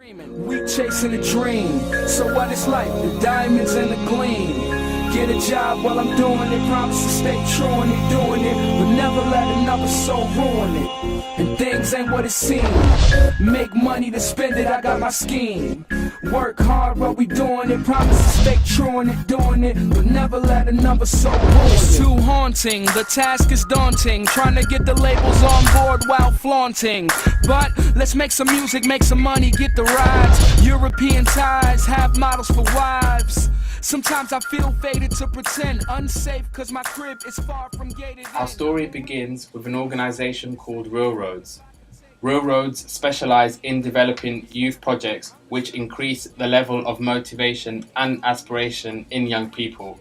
We chasing a dream, so what it's like, the diamonds and the gleam. Get a job while I'm doing it, promise to stay true and it doing it, but never let another soul ruin it. And things ain't what it seems. Make money to spend it, I got my scheme. Work hard while we doing it, promise to stay true and it doing it, but never let another soul ruin it. It's too haunting, the task is daunting, trying to get the labels on board while flaunting. But let's make some music, make some money, get the rides. European ties, have models for wives. Sometimes I feel fated to pretend unsafe cause my crib is far from gated. Our story begins with an organisation called RealRoadz. RealRoadz specialise in developing youth projects which increase the level of motivation and aspiration in young people.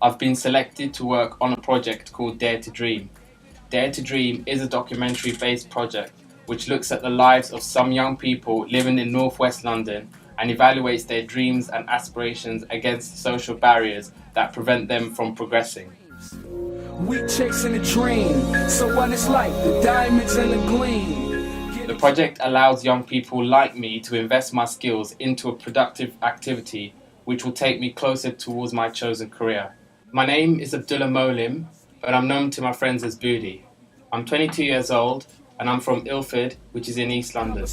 I've been selected to work on a project called Dare to Dream. Dare to Dream is a documentary-based project which looks at the lives of some young people living in northwest London and evaluates their dreams and aspirations against social barriers that prevent them from progressing. We chasing a dream, so what it's like, the diamonds and the gleam. The project allows young people like me to invest my skills into a productive activity which will take me closer towards my chosen career. My name is Abdullah Molim, but I'm known to my friends as Boody. I'm 22 years old and I'm from Ilford, which is in East London.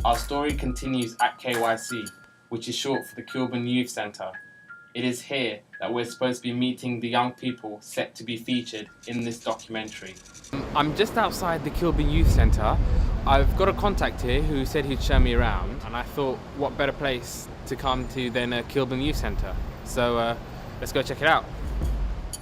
Our story continues at KYC, which is short for the Kilburn Youth Centre. It is here that we're supposed to be meeting the young people set to be featured in this documentary. I'm just outside the Kilburn Youth Centre. I've got a contact here who said he'd show me around, and I thought what better place to come to than Kilburn Youth Centre. So let's go check it out.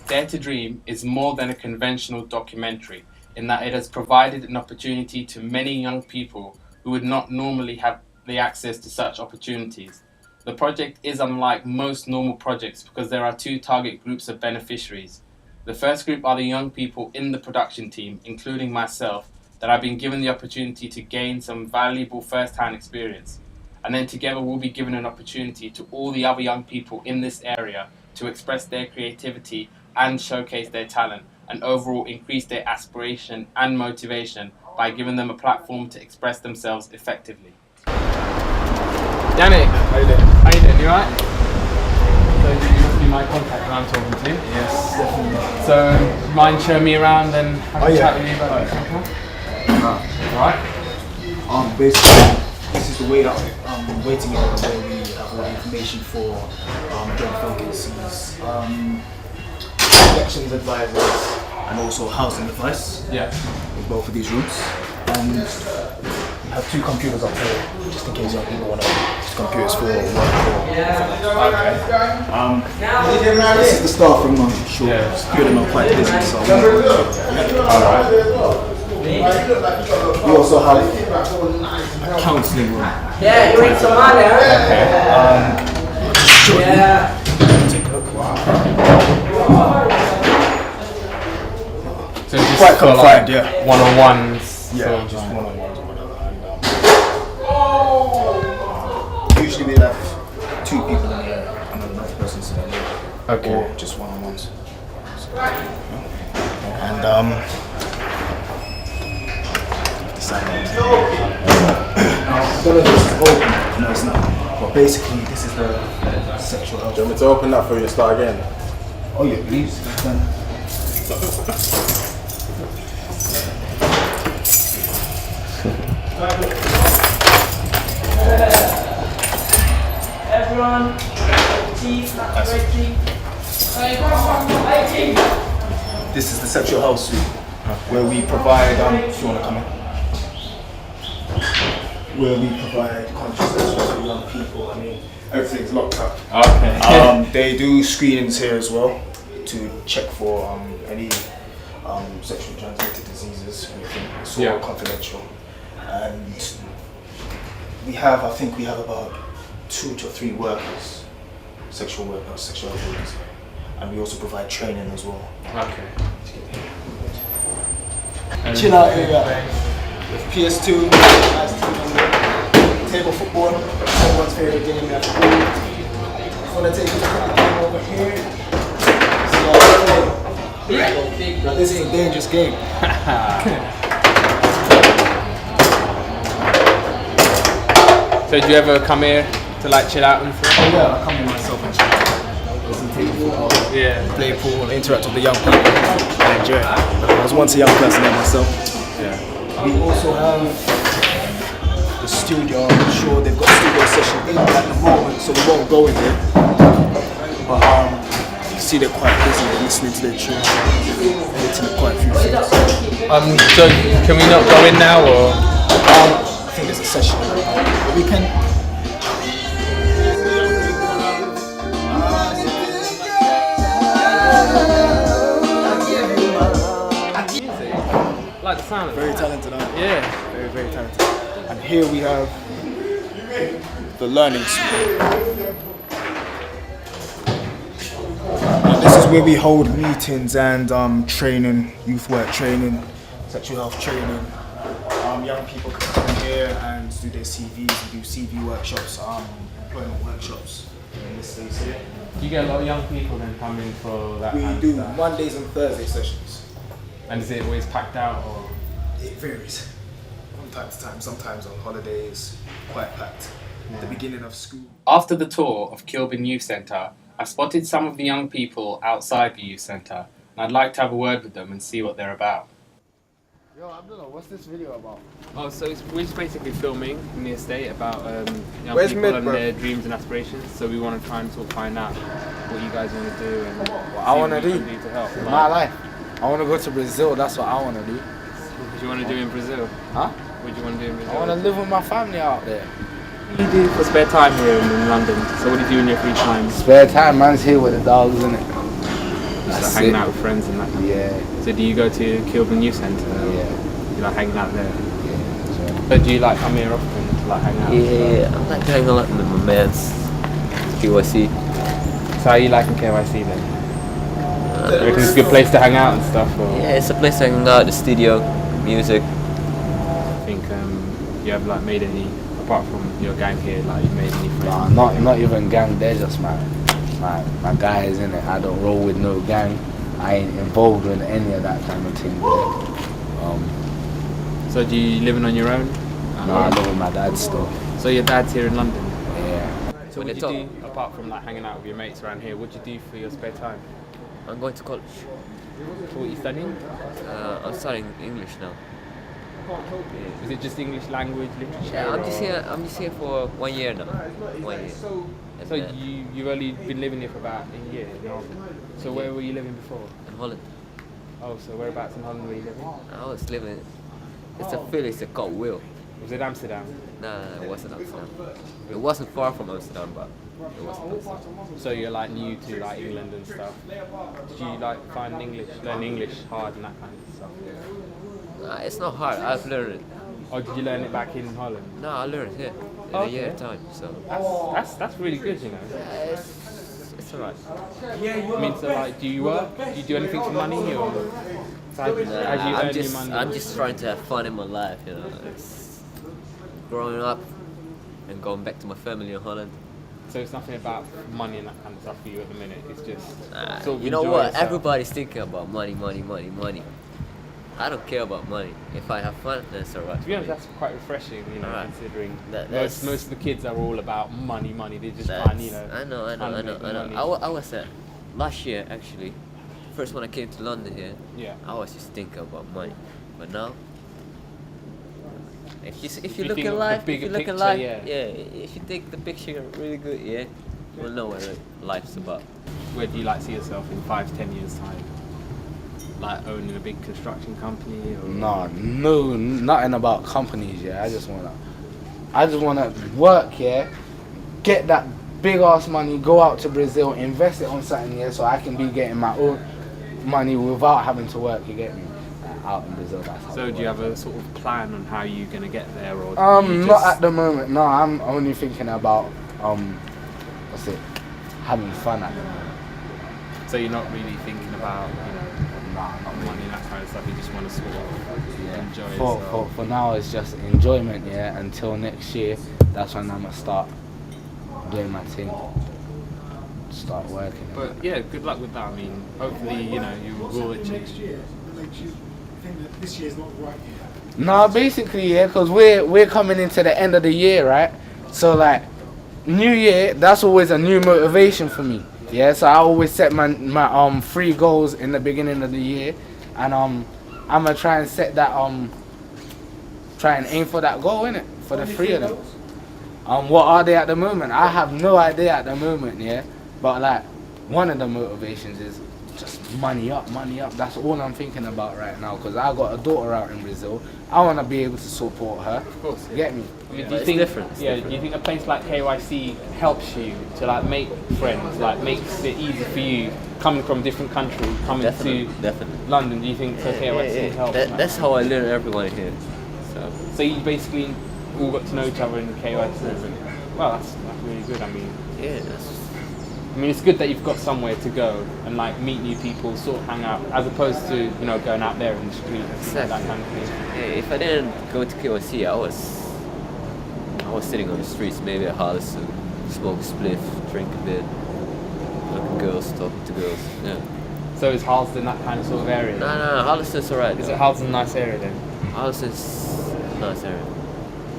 Dare to Dream is more than a conventional documentary in that it has provided an opportunity to many young people who would not normally have the access to such opportunities. The project is unlike most normal projects because there are two target groups of beneficiaries. The first group are the young people in the production team, including myself, that have been given the opportunity to gain some valuable first-hand experience. And then together we'll be given an opportunity to all the other young people in this area to express their creativity and showcase their talent, and overall increase their aspiration and motivation by giving them a platform to express themselves effectively. Yannick, how you doing? How you doing? You alright? So you must be my contact that I'm talking to? Yes, definitely. So, do you mind showing me around and have a chat with you about the company? Alright? Basically, this is the way that waiting area where we have all the information for job vacancies, elections advisors, and also housing advice. Yeah. In both of these rooms. And we have two computers up here, just in case young people want to use computers for work or Okay. This is the staff room, I'm sure. Yeah. It's good and I'm quite busy, so Alright. we also have a counselling room. Yeah, you're in Somalia. Yeah. Take a look. So just Quite for confined, like yeah. one-on-ones. Yeah, so just one-on-ones or whatever. And, usually we have two people in here and another person sitting here. Okay. Or just one-on-ones. So, and I don't know if this is open. No, it's not. But basically, this is the sexual health. Do you want me to open that for you and start again? Oh yeah, please. Everyone, teeth, great teeth. This is the sexual health suite where we provide, if you want to come in, where we provide contraception for young people. I mean, everything's locked up. Okay. They do screenings here as well to check for any sexually transmitted diseases. It's all confidential. And I think we have about 2 to 3 workers, sexual workers, sexual health workers. And we also provide training as well. Okay. Chill out area with PS2, nice table football, everyone's favorite game. We have food. I'm gonna take you to the game over here. Like, this is a dangerous game. So do you ever come here to like chill out and stuff? Oh yeah, I come in myself and chill. Listen to football, play pool, interact with the young people, and enjoy it. I was once a young person there myself. Yeah. We also have the studio. I'm sure they've got a studio session in at the moment, so we won't go in there. But you see they're quite busy. They're listening to their tunes, editing quite a few things. So can we not go in now, or? I think there's a session, but we can. Like the sound of Very talented, aren't you? Yeah. Very, very talented. And here we have the learning suite. And this is where we hold meetings and training, youth work training, sexual health training. Young people can come here and do their CVs, we do CV workshops, employment workshops in this space here. Do you get a lot of young people then come in for that We kind do of stuff? Mondays and Thursday sessions. And is it always packed out, or? It varies from time to time, sometimes on holidays, quite packed. At the beginning of school. After the tour of Kilburn Youth Centre, I spotted some of the young people outside the youth centre, and I'd like to have a word with them and see what they're about. Yo, Abdullah, what's this video about? Oh, so we're just basically filming in the estate about young Where's people Mid, and bro? their dreams and aspirations. So we want to try and sort of find out what you guys want to do and What I want to do? to help. My life. I want to go to Brazil, that's what I want to do. What do you want to do in Brazil? Huh? What do you want to do in Brazil? I want to live with my family out there. What do you do for spare time here in London? So what do you do in your free time? Spare time, man's here with the dogs, isn't it? Just like hanging out with friends and that. Yeah, So do you go to Kilburn Youth Centre? yeah. You like hanging out there? Yeah, sure. But do you like come here often to like hang out? Yeah, I like hanging out with my mans. KYC. So how are you liking KYC then? You reckon it's a good place to hang out and stuff? Or? Yeah, it's a place to hang out, the studio, music. I think you have like made any, apart from your gang here, like you made any friends? Nah, not even gang, they're just my guys, innit? I don't roll with no gang. I ain't involved in any of that kind of thing there. So do you living on your own? No, I live with my dad still. So your dad's here in London? Yeah. So what do you do, apart from like hanging out with your mates around here, what do you do for your spare time? I'm going to college. So what are you studying? I'm studying English now. Is it just English language, literature? Yeah, I'm just or- here for 1 year now. 1 year. So And, you've only been living here for about a year in Holland. So where were you living before? in Holland. Oh, so whereabouts in Holland were you living? I was living. It's a village called Will. Was it Amsterdam? Nah, it wasn't Amsterdam. It wasn't far from Amsterdam, but it wasn't Amsterdam. So you're like new to like England and stuff. Did you like find learn English hard and that kind of stuff? Nah, it's not hard. I've learned it. Or did you learn it back in Holland? No, I learned it here in a Okay. year time. So That's really good, you know. it's alright. I mean, so like, do you work? Do you do anything for money, or as you earn your money? I'm just trying to have fun in my life, you know. It's growing up and going back to my family in Holland. So it's nothing about money and that kind of stuff for you at the minute. It's just sort of You know enjoy what? yourself. Everybody's thinking about money. I don't care about money. If I have fun, then it's alright. To be honest, that's quite refreshing, you know, Alright. considering That's- most of the kids are all about money. They just That's- can't, you know. I know. can't make the money. I was last year actually. First when I came to London here, Yeah. I was just thinking about money. But now, if you you look think at of the life, bigger if you look picture, at life, yeah. if you take the picture really good, yeah, you'll know what life's about. Where do you like see yourself in 5-10 years time? Like owning a big construction company, or No, nothing about companies, yeah. I just wanna work, yeah, get that big ass money, go out to Brazil, invest it on something, yeah, so I can be getting my own money without having to work, you get me? Out in Brazil, that's how So it do you works. have a sort of plan on how you're gonna get there, or you Not just- at the moment, no, I'm only thinking about having fun at the moment. So you're not really thinking about, you know, Nah, not really. money and that kind of stuff. You just want to sort of enjoy yourself. For now, it's just enjoyment, yeah. Until next year, that's when I'm gonna start doing my thing. start working. But yeah, good luck with that. I mean, hopefully, you know, you will achieve. Next year that makes you think that this year is not the right year. No, basically, yeah, because we're coming into the end of the year, right? So like, new year, that's always a new motivation for me. Yeah, so I always set my 3 goals in the beginning of the year, and I'm gonna try and set that try and aim for that goal, innit? For the 3 of them. What are they at the moment? I have no idea at the moment, yeah. But like, one of the motivations is just money up. That's all I'm thinking about right now, because I got a daughter out in Brazil. I want to be able to support her. Of course. You get me? Do you it's think different, it's yeah? different. Do you think a place like KYC helps you to like make friends? Like makes it easy for you coming from different countries, coming Definitely. to London? Do you think KYC helps? That's how I learn everyone here. So you basically all got to know each other in the KYC. Well, that's really good. I mean, it's good that you've got somewhere to go and like meet new people, sort of hang out, as opposed to, you know, going out there in the street and that kind of thing. Yeah, if I didn't go to KYC, I was sitting on the streets, maybe at Harleston, smoke a spliff, drink a bit, look at girls, talking to girls. Yeah. So is Harleston that kind of sort of area? No, Harleston's alright. Is it Harleston a nice area then? Harleston's a nice area.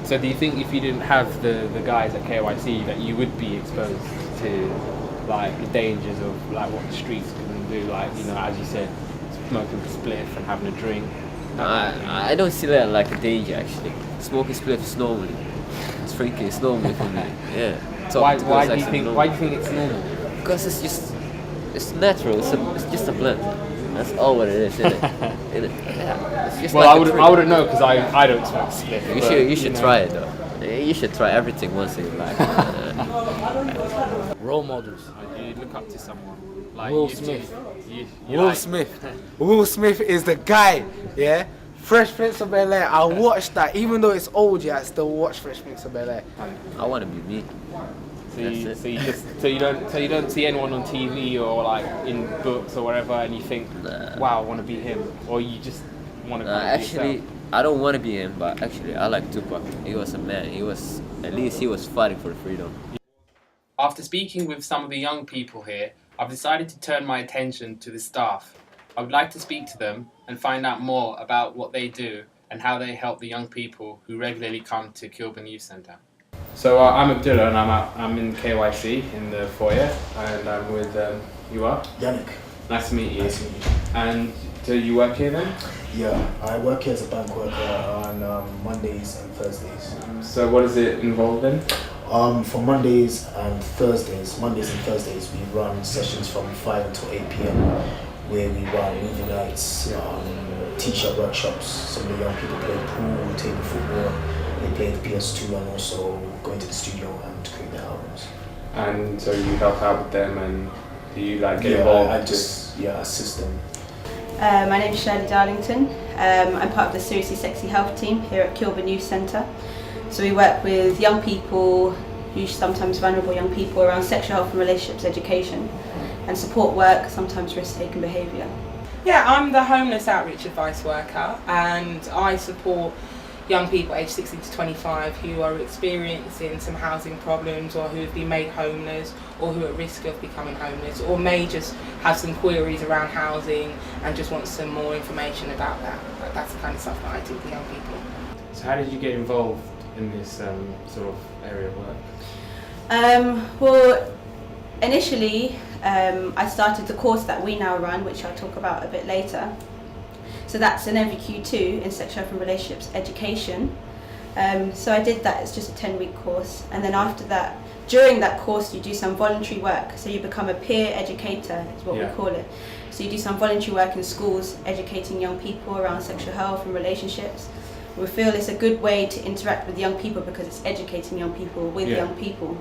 So do you think if you didn't have the guys at KYC that you would be exposed to like the dangers of like what the streets can do, like, you know, as you said, smoking a spliff and having a drink? I don't see that like a danger actually. Smoking spliff is normal. It's freaky, it's normal for me. Yeah. Why do you think it's normal? Because it's natural, it's just a blend. That's all what it is, isn't it? Yeah. It's just Well, like I wouldn't know because I don't smoke spliff. You should try it though. You should try everything once in your life. Role models. You look up to someone like Will you Smith. Will Smith. Will Smith is the guy, yeah? Fresh Prince of Bel-Air. I watched that, even though it's old, yeah, I still watch Fresh Prince of Bel-Air. I want to be me. So you don't see anyone on TV or like in books or whatever, and you think, wow, I want to be him, or you just want to be Actually, yourself? I don't want to be him, but actually, I like Tupac. He was a man. He was fighting for freedom. After speaking with some of the young people here, I've decided to turn my attention to the staff. I would like to speak to them and find out more about what they do and how they help the young people who regularly come to Kilburn Youth Centre. So I'm Abdullah and I'm in KYC in the foyer, and I'm with you are? Yannick. Nice to meet you. Nice to meet you. And do you work here then? Yeah, I work here as a bank worker on Mondays and Thursdays. So what is it involved in? For Mondays and Thursdays, we run sessions from 5 until 8 p.m. where we run movie nights, t-shirt workshops. Some of the young people play pool, table football, they play the PS2, and also go into the studio and create their albums. And so you help out with them, and do you like get involved? I just assist them. My name is Shirley Darlington. I'm part of the Seriously Sexy Health team here at Kilburn Youth Centre. So we work with young people, sometimes vulnerable young people, around sexual health and relationships education, and support work, sometimes risk-taking behaviour. Yeah, I'm the homeless outreach advice worker, and I support young people aged 16 to 25 who are experiencing some housing problems, or who have been made homeless, or who are at risk of becoming homeless, or may just have some queries around housing and just want some more information about that. That's the kind of stuff that I do with young people. So how did you get involved in this sort of area of work? Well, initially I started the course that we now run, which I'll talk about a bit later. So that's an MVQ2 in sexual health and relationships education. So I did that. It's just a 10-week course, and then after that, during that course, you do some voluntary work. So you become a peer educator, is what we call it. So you do some voluntary work in schools, educating young people around sexual health and relationships. We feel it's a good way to interact with young people because it's educating young people with young people.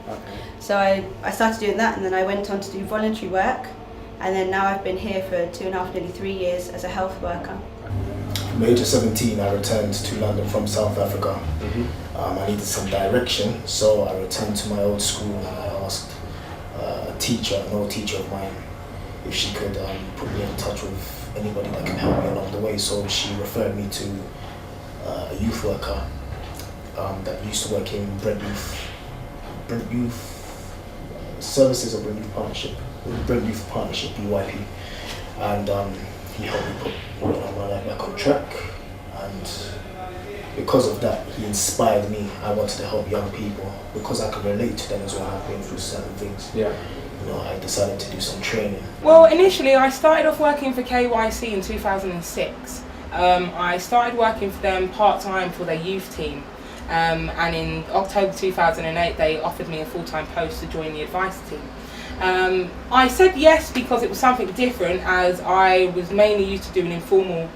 Okay. So I started doing that, and then I went on to do voluntary work, and then now I've been here for 2.5, nearly 3 years as a health worker. From the age of 17, I returned to London from South Africa. I needed some direction, so I returned to my old school and I asked an old teacher of mine, if she could put me in touch with anybody that can help me along the way. So she referred me to a youth worker that used to work in Brent Youth services of Brent Youth Partnership, BYP, and he helped me put my life back on track. And because of that, he inspired me. I wanted to help young people because I could relate to them as well. I've been through certain things. Yeah. You know, I decided to do some training. Well, initially I started off working for KYC in 2006. I started working for them part-time for their youth team. And in October 2008 they offered me a full-time post to join the advice team. I said yes because it was something different, as I was mainly used to doing informal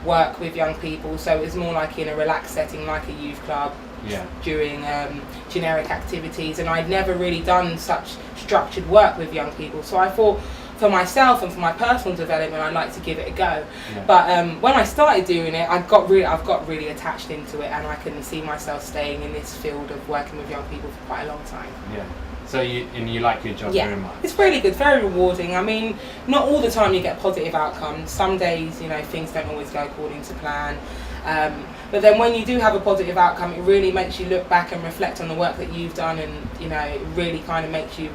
work with young people, so it was more like in a relaxed setting like a youth club, during generic activities, and I'd never really done such structured work with young people, so I thought for myself and for my personal development I'd like to give it a go. But when I started doing it, I've got really attached into it, and I can see myself staying in this field of working with young people for quite a long time. So you like your job very much? It's really good, very rewarding. I mean, not all the time you get positive outcomes. Some days, you know, things don't always go according to plan. But then when you do have a positive outcome, it really makes you look back and reflect on the work that you've done, and you know, it really kind of makes you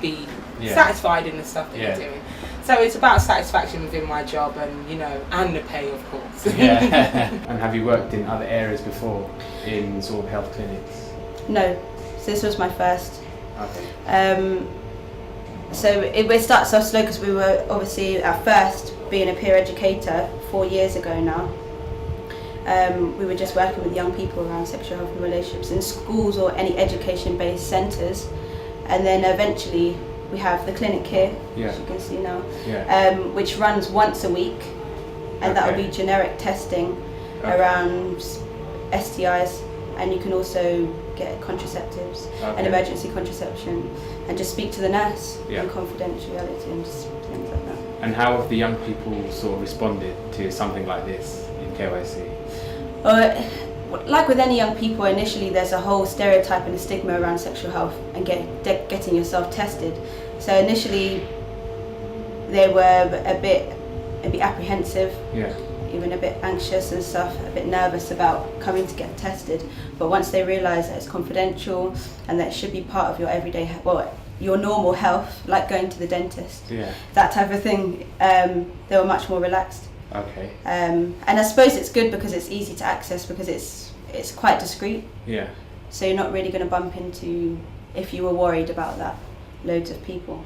be satisfied in the stuff that you're doing. So it's about satisfaction within my job, and you know, and the pay, of course. And have you worked in other areas before, in sort of health clinics? No, so this was my first. Okay. So it starts off slow because we were obviously at first being a peer educator 4 years ago now. We were just working with young people around sexual health and relationships in schools or any education-based centres, and then eventually we have the clinic here, as you can see now, which runs once a week, and that will be generic testing around STIs, and you can also get contraceptives and emergency contraception, and just speak to the nurse in confidentiality and just things like that. And how have the young people sort of responded to something like this in KYC? Like with any young people, initially there's a whole stereotype and a stigma around sexual health and getting yourself tested. So initially they were a bit apprehensive, even a bit anxious and stuff, a bit nervous about coming to get tested. But once they realise that it's confidential and that it should be part of your everyday, your normal health, like going to the dentist, that type of thing, they were much more relaxed. Okay. And I suppose it's good because it's easy to access, because it's quite discreet. So you're not really going to bump into, if you were worried about that, loads of people.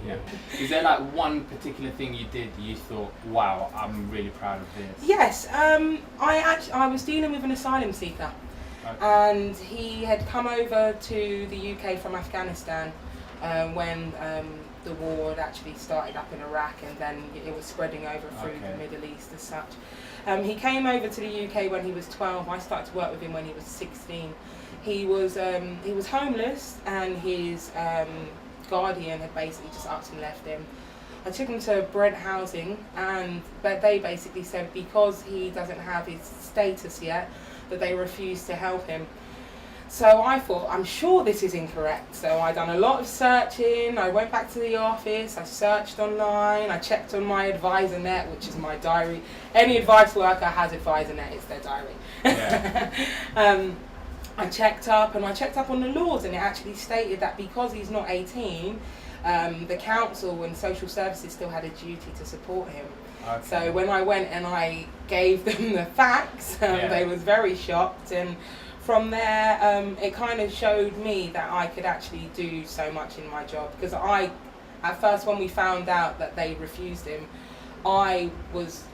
Is there like one particular thing you did that you thought, wow, I'm really proud of this? Yes, I was dealing with an asylum seeker, and he had come over to the UK from Afghanistan when the war had actually started up in Iraq, and then it was spreading over through the Middle East as such. He came over to the UK when he was 12. I started to work with him when he was 16. He was homeless, and his guardian had basically just upped and left him. I took him to Brent Housing, and they basically said because he doesn't have his status yet, that they refused to help him. So I thought, I'm sure this is incorrect. So I done a lot of searching. I went back to the office, I searched online, I checked on my advisor net, which is my diary. Any advice worker has advisor net, it's their diary. I checked up on the laws, and it actually stated that because he's not 18, the council and social services still had a duty to support him. So when I went and I gave them the facts, they was very shocked, and from there it kind of showed me that I could actually do so much in my job, because at first when we found out that they refused him, I was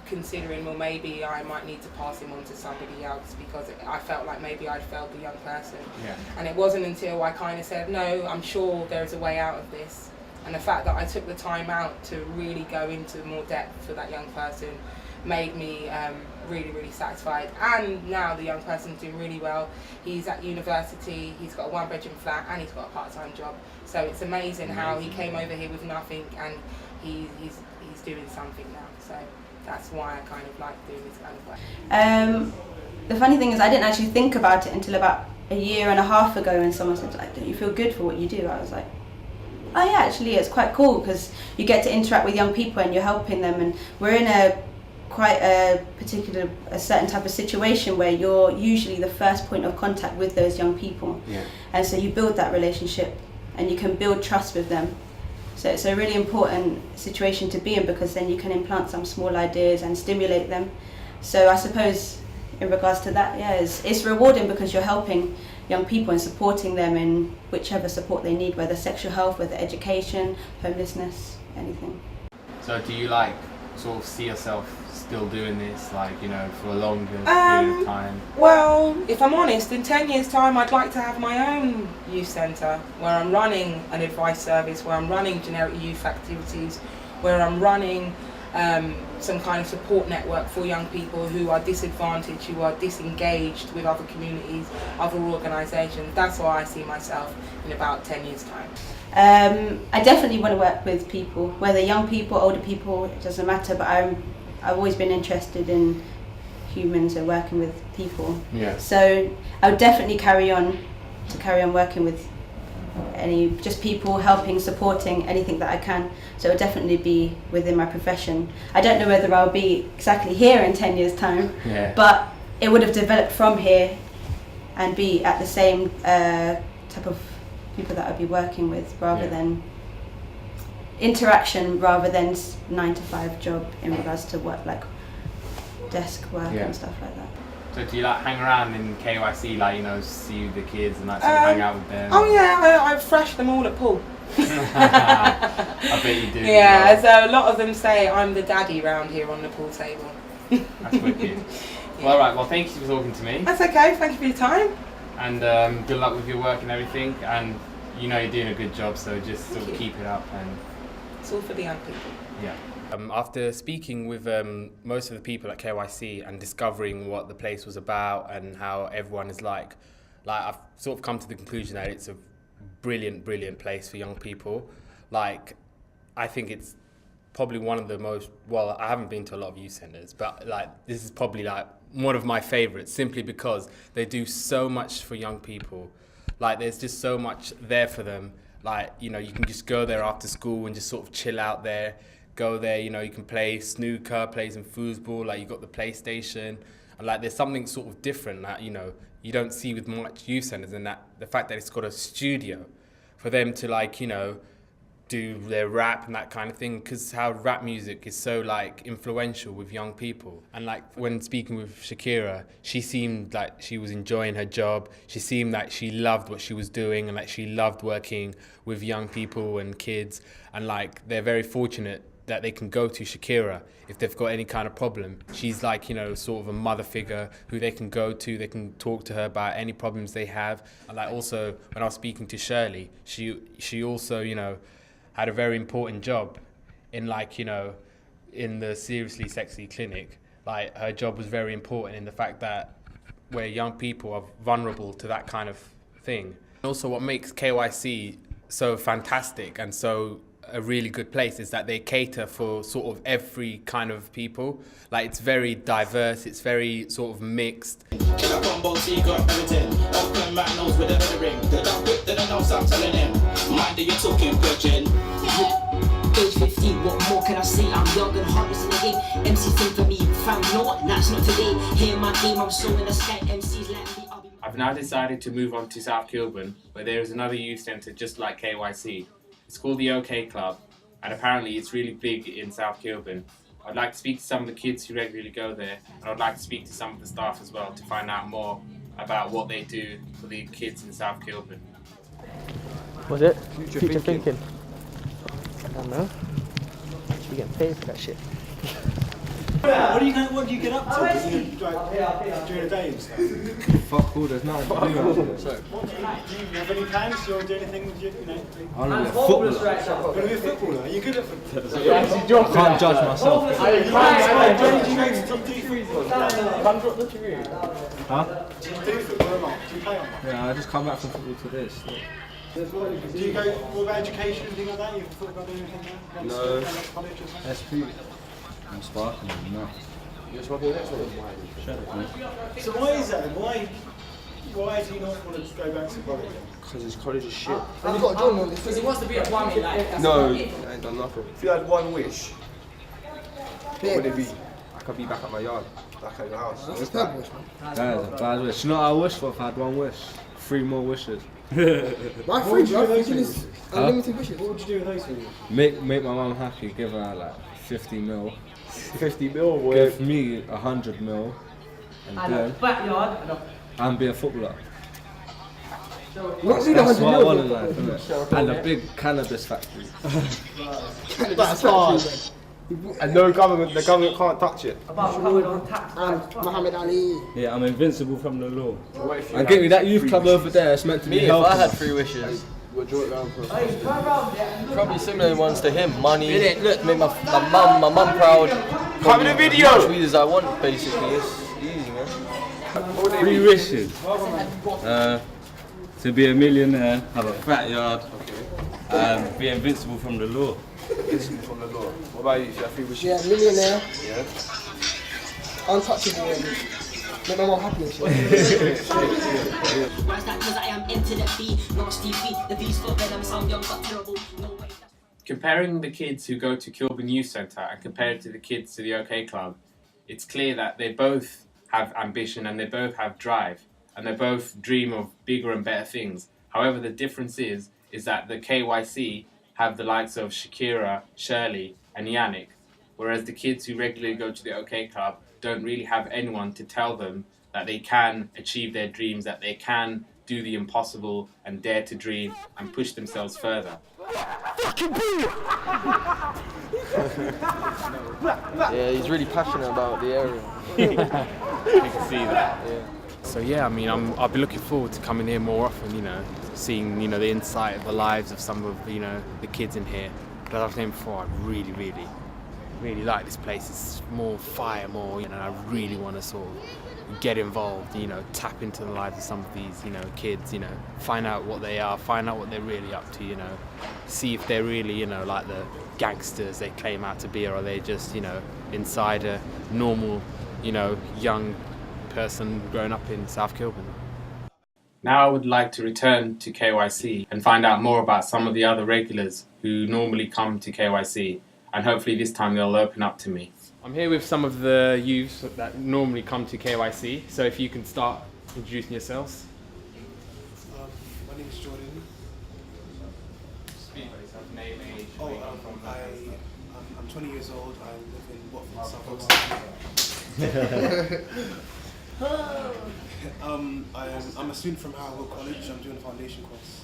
considering, well, maybe I might need to pass him on to somebody else, because I felt like maybe I'd failed the young person. And it wasn't until I kind of said, no, I'm sure there's a way out of this, and the fact that I took the time out to really go into more depth for that young person made me really, really satisfied. And now the young person's doing really well. He's at university, he's got a 1-bedroom flat, and he's got a part-time job. So it's amazing how he came over here with nothing, and he's doing something now. So that's why I kind of like doing this kind of work. The funny thing is, I didn't actually think about it until about a year and a half ago, when someone said, like, don't you feel good for what you do? I was like, oh yeah, actually it's quite cool, because you get to interact with young people and you're helping them, and we're in a certain type of situation where you're usually the first point of contact with those young people. And so you build that relationship, and you can build trust with them. So it's a really important situation to be in, because then you can implant some small ideas and stimulate them. So I suppose in regards to that, yeah, it's rewarding because you're helping young people and supporting them in whichever support they need, whether sexual health, whether education, homelessness, anything. So do you like sort of see yourself still doing this, like, you know, for a longer period of time? Well, if I'm honest, in 10 years' time I'd like to have my own youth centre where I'm running an advice service, where I'm running generic youth activities, where I'm running some kind of support network for young people who are disadvantaged, who are disengaged with other communities, other organisations. That's why I see myself in about 10 years' time. I definitely want to work with people, whether young people, older people, it doesn't matter, but I've always been interested in humans and working with people. Yeah. So I would definitely carry on working with just people, helping, supporting anything that I can. So it would definitely be within my profession. I don't know whether I'll be exactly here in 10 years' time, but it would have developed from here and be at the same type of people that I'd be working with, rather than interaction, rather than 9-to-5 job in regards to work, like desk work and stuff like that. So do you like hang around in KYC, like, you know, see the kids and like sort of hang out with them? Oh yeah, I've thrashed them all at pool. I bet you do. Yeah, so a lot of them say I'm the daddy round here on the pool table. That's wicked. Well, alright, well thank you for talking to me. That's okay, thank you for your time. And good luck with your work and everything, and you know you're doing a good job, so just sort of keep it up. And it's all for the young people. Yeah. After speaking with most of the people at KYC and discovering what the place was about and how everyone is like I've sort of come to the conclusion that it's a brilliant place for young people. Like, I think it's probably one of the most, well, I haven't been to a lot of youth centres, but like this is probably like one of my favourites, simply because they do so much for young people. Like, there's just so much there for them. Like, you know, you can just go there after school and just sort of chill out there. Go there, you know, you can play snooker, play some foosball, like you got the PlayStation. And like there's something sort of different that, you know, you don't see with much youth centres, and that the fact that it's got a studio for them to, like, you know, do their rap and that kind of thing, because how rap music is so like influential with young people. And like when speaking with Shakira, she seemed like she was enjoying her job. She seemed like she loved what she was doing, and like she loved working with young people and kids. And like they're very fortunate that they can go to Shakira if they've got any kind of problem. She's like, you know, sort of a mother figure who they can go to, they can talk to her about any problems they have. And like also, when I was speaking to Shirley, she also, you know, had a very important job in, like, you know, in the Seriously Sexy clinic. Like, her job was very important in the fact that where young people are vulnerable to that kind of thing. Also, what makes KYC so fantastic and so a really good place is that they cater for sort of every kind of people. Like, it's very diverse, it's very sort of mixed. Age 15, what more can I say? I'm young and heartless in the game. MC think for me, fam, you know what? That's not today. Hear my game, I'm so in the sky. MCs like me. I've now decided to move on to South Kilburn, where there is another youth centre just like KYC. It's called the OK Club, and apparently it's really big in South Kilburn. I'd like to speak to some of the kids who regularly go there, and I'd like to speak to some of the staff as well to find out more about what they do for the kids in South Kilburn. Was it? Future thinking. I don't know. You get paid for that shit. What do you get up to during the day and stuff? Fuck all, there's nothing to do. Do you have any plans? Do you want to do anything with you know? I want to be a footballer. You want to be a footballer? Are you good at football? I can't judge myself. Huh? Do you do football a lot? Do you play on that? Yeah, I just come back from football to this. Do you go, what about education, anything like that? You thought about doing anything there? No. College or something? SP. I'm sparking, no. You're smoking next one? Shut up, mate. So why is that? Why do you not want to go back to college? Because this college is shit. And you got a join on this. Because he wants to be a plumbing, like. No, I ain't done nothing. If you had one wish, what would it be? I could be back at my yard. Back at your house. That is a bad wish. You know what I wish for if I had one wish? 3 more wishes. My fridge, your fridge is unlimited wishes. What would you do with those things? Make my mum happy, give her like 50 mil. 50 mil, boy. Give me 100 mil. And then and be a footballer. Not really That's 100 what I want in mil. life, innit? And a big cannabis factory. That's hard. And no government, the government can't touch it. And Muhammad Ali. Yeah, I'm invincible from the law. And get me that youth club over there, it's meant to be Me, if helping I had us. 3 wishes, probably similar ones to him. Money, make my mum proud. Come in the video! As much weed as I want, basically. It's easy, man. 3 wishes. To be a millionaire, have a fat yard, and be invincible from the law. Invincible from the law. What about you? If you have 3 wishes? Yeah, millionaire, Yeah. untouchable, and make my mum happy and shit. Why's that? Cause I am into the beat, nasty beat. The V's for venom, sound young but terrible. No way. Comparing the kids who go to Kilburn Youth Centre and compared to the kids to the OK Club, it's clear that they both have ambition and they both have drive and they both dream of bigger and better things. However, the difference is that the KYC have the likes of Shakira, Shirley and Yannick, whereas the kids who regularly go to the OK Club don't really have anyone to tell them that they can achieve their dreams, that they can do the impossible and dare to dream and push themselves further. Yeah, he's really passionate about the area. You can see that. Yeah. So yeah, I mean, I'll be looking forward to coming here more often, you know, seeing, you know, the insight of the lives of some of, you know, the kids in here. But as I was saying before, I really like this place. It's more fire, more, you know, I really want to sort of get involved, you know, tap into the lives of some of these, you know, kids, you know, find out what they are, find out what they're really up to, you know, see if they're really, you know, like the gangsters they claim out to be, or are they just, you know, inside a normal, you know, young person growing up in South Kilburn. Now I would like to return to KYC and find out more about some of the other regulars who normally come to KYC, and hopefully this time they'll open up to me. I'm here with some of the youths that normally come to KYC, so if you can start introducing yourselves. My name is Jordan. Speak about yourself, name, age. I'm 20 years old. I live in Watford, South I'm a student from Howard College. I'm doing a foundation course.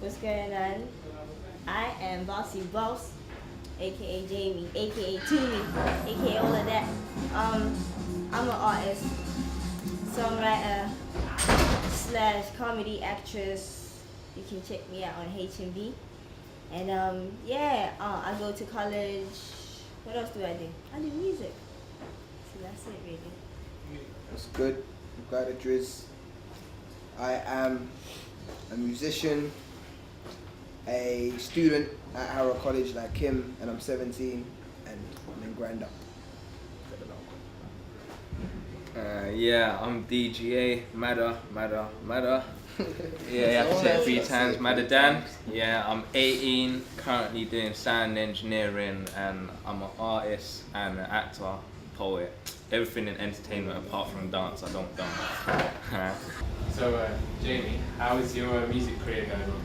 What's going on? I am Bossy Boss, aka Jamie, aka Toomey, aka all of that. I'm an artist, songwriter, / comedy actress. You can check me out on HMB. And I go to college. What else do? I do music. So that's it really. What's good? I'm Guy Driz. I am a musician, a student at Harrow College like Kim, and I'm 17 and I'm in grind up. Yeah, I'm DGA, Madder. Yeah, you have to say it 3 times, Madder Dan. Yeah, I'm 18, currently doing sound engineering, and I'm an artist and an actor, poet. Everything in entertainment apart from dance, I don't dance. So Jamie, how is your music career going on?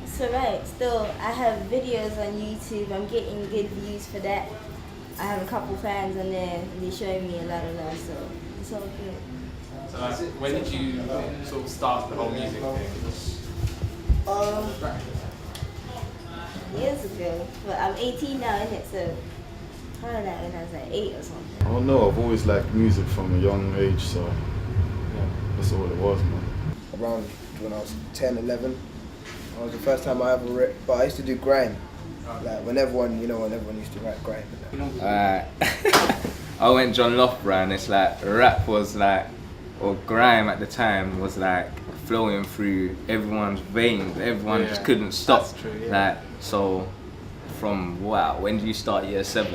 It's alright. Still, I have videos on YouTube. I'm getting good views for that. I have a couple fans on there. They're showing me a lot of love, so it's all good. So when did you sort of start the whole music thing? Years ago. But I'm 18 now, isn't it? So I don't know, when I was like 8 or something. I don't know, I've always liked music from a young age, so yeah, that's all it was, man. Around when I was 10, 11, that was the first time I ever ripped, but I used to do grime. Like when everyone used to write grime. I went John Loughborough, and it's like rap was like, or grime at the time was like flowing through everyone's veins. Everyone just couldn't stop. That's true, yeah. Like, so from when did you start year 7?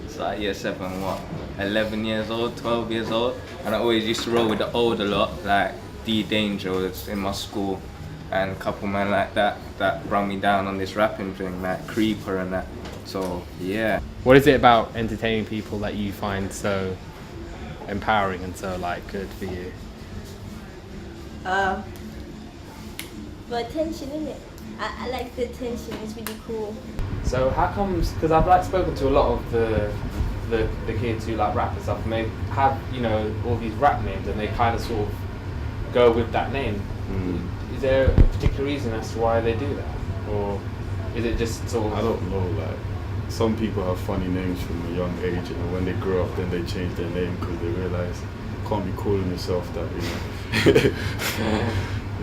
Start year 7, what? 11 years old, 12 years old, and I always used to roll with the older lot, like D Danger was in my school, and a couple men like that brought me down on this rapping thing, like Creeper and that. So yeah. What is it about entertaining people that you find so empowering and so like good for you? But attention, innit? I like the attention. It's really cool. So how comes? Because I've like spoken to a lot of the kids who like rap and stuff, and they have all these rap names, and they kind of sort of go with that name. Is there a particular reason as to why they do that, or is it just sort of? I don't know. Like some people have funny names from a young age, and when they grow up, then they change their name because they realize you can't be calling yourself that.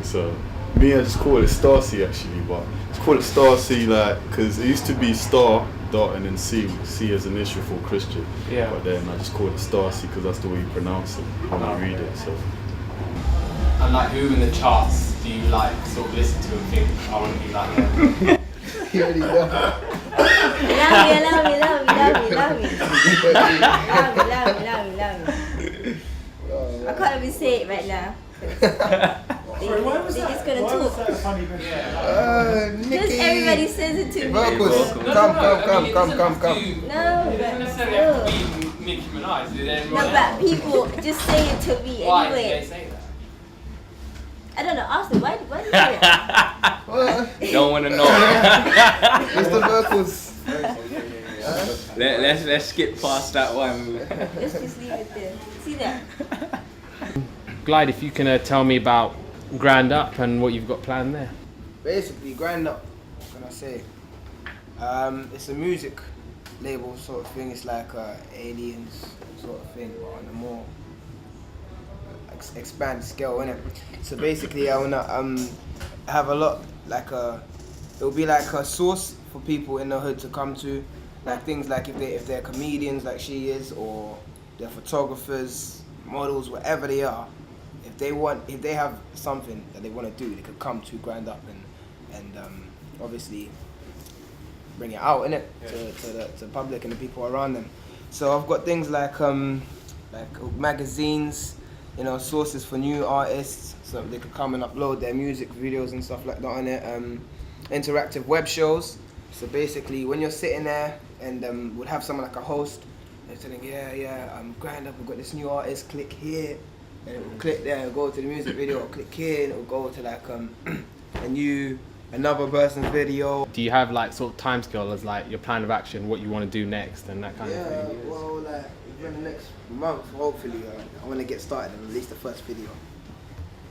So me, I just call it Stacy actually, but I call it Stacy like because it used to be Star dot and then C as an initial for Christian. Yeah. But then I just call it Stacy because that's the way you pronounce it when you read it. So. And like, who in the charts do you like sort of listen to and think I want to be like them? You already know. Love me. I can't even say it right now. They're just gonna talk. Just everybody says it to me. Vocals, come. No, but still. Nicki Minaj, No, but people just say it to me why anyway. do they say that? I don't know. Ask them. Why do you say it? Don't want to know. It's the vocals. Let's skip past that one. Let's just leave it there. See that? Glide, if you can tell me about Grand Up and what you've got planned there. Basically, Grand Up, what can I say? It's a music label sort of thing. It's like Aliens sort of thing, but on a more expanded scale, innit? So basically, I wanna have a lot it'll be like a source for people in the hood to come to, like things like if they're comedians like she is, or they're photographers, models, whatever they are. If they have something that they want to do, they could come to Grand Up and obviously bring it out, innit, to the public and the people around them. So I've got things like magazines, sources for new artists, so they could come and upload their music videos and stuff like that on it. Interactive web shows. So basically, when you're sitting there and would have someone like a host, they're telling Grand Up, we've got this new artist, click here. And it will click there and go to the music video, or click here and it will go to like another person's video. Do you have like sort of time scale as like your plan of action, what you want to do next and that kind of thing? Yeah, well, like within the next month, hopefully, I want to get started and release the first video.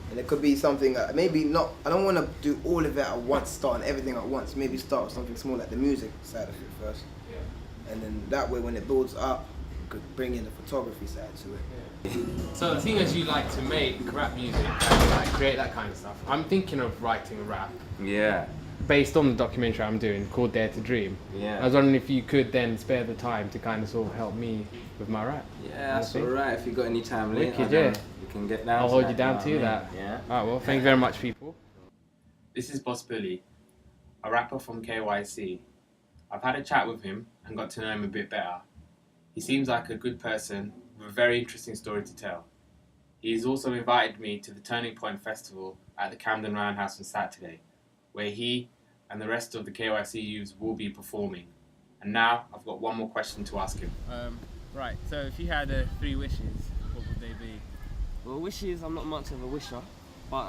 And it could be something, maybe not, I don't want to do all of it at once, starting everything at once. Maybe start with something small like the music side of it first. Yeah. And then that way when it builds up, you could bring in the photography side to it. So seeing as you like to make rap music and like create that kind of stuff, I'm thinking of writing a rap. Yeah. Based on the documentary I'm doing called Dare to Dream. Yeah. I was wondering if you could then spare the time to kind of sort of help me with my rap. Yeah, that's alright. If you got any time later, Wicked, yeah. You can get down. I'll to hold that, you down know to what I that. mean? Yeah. Alright, well, thank you very much, people. This is Boss Billy, a rapper from KYC. I've had a chat with him and got to know him a bit better. He seems like a good person with a very interesting story to tell. He has also invited me to the Turning Point Festival at the Camden Roundhouse on Saturday, where he and the rest of the KYC youths will be performing. And now I've got one more question to ask him. Right, so if you had 3 wishes, what would they be? Well, wishes, I'm not much of a wisher, but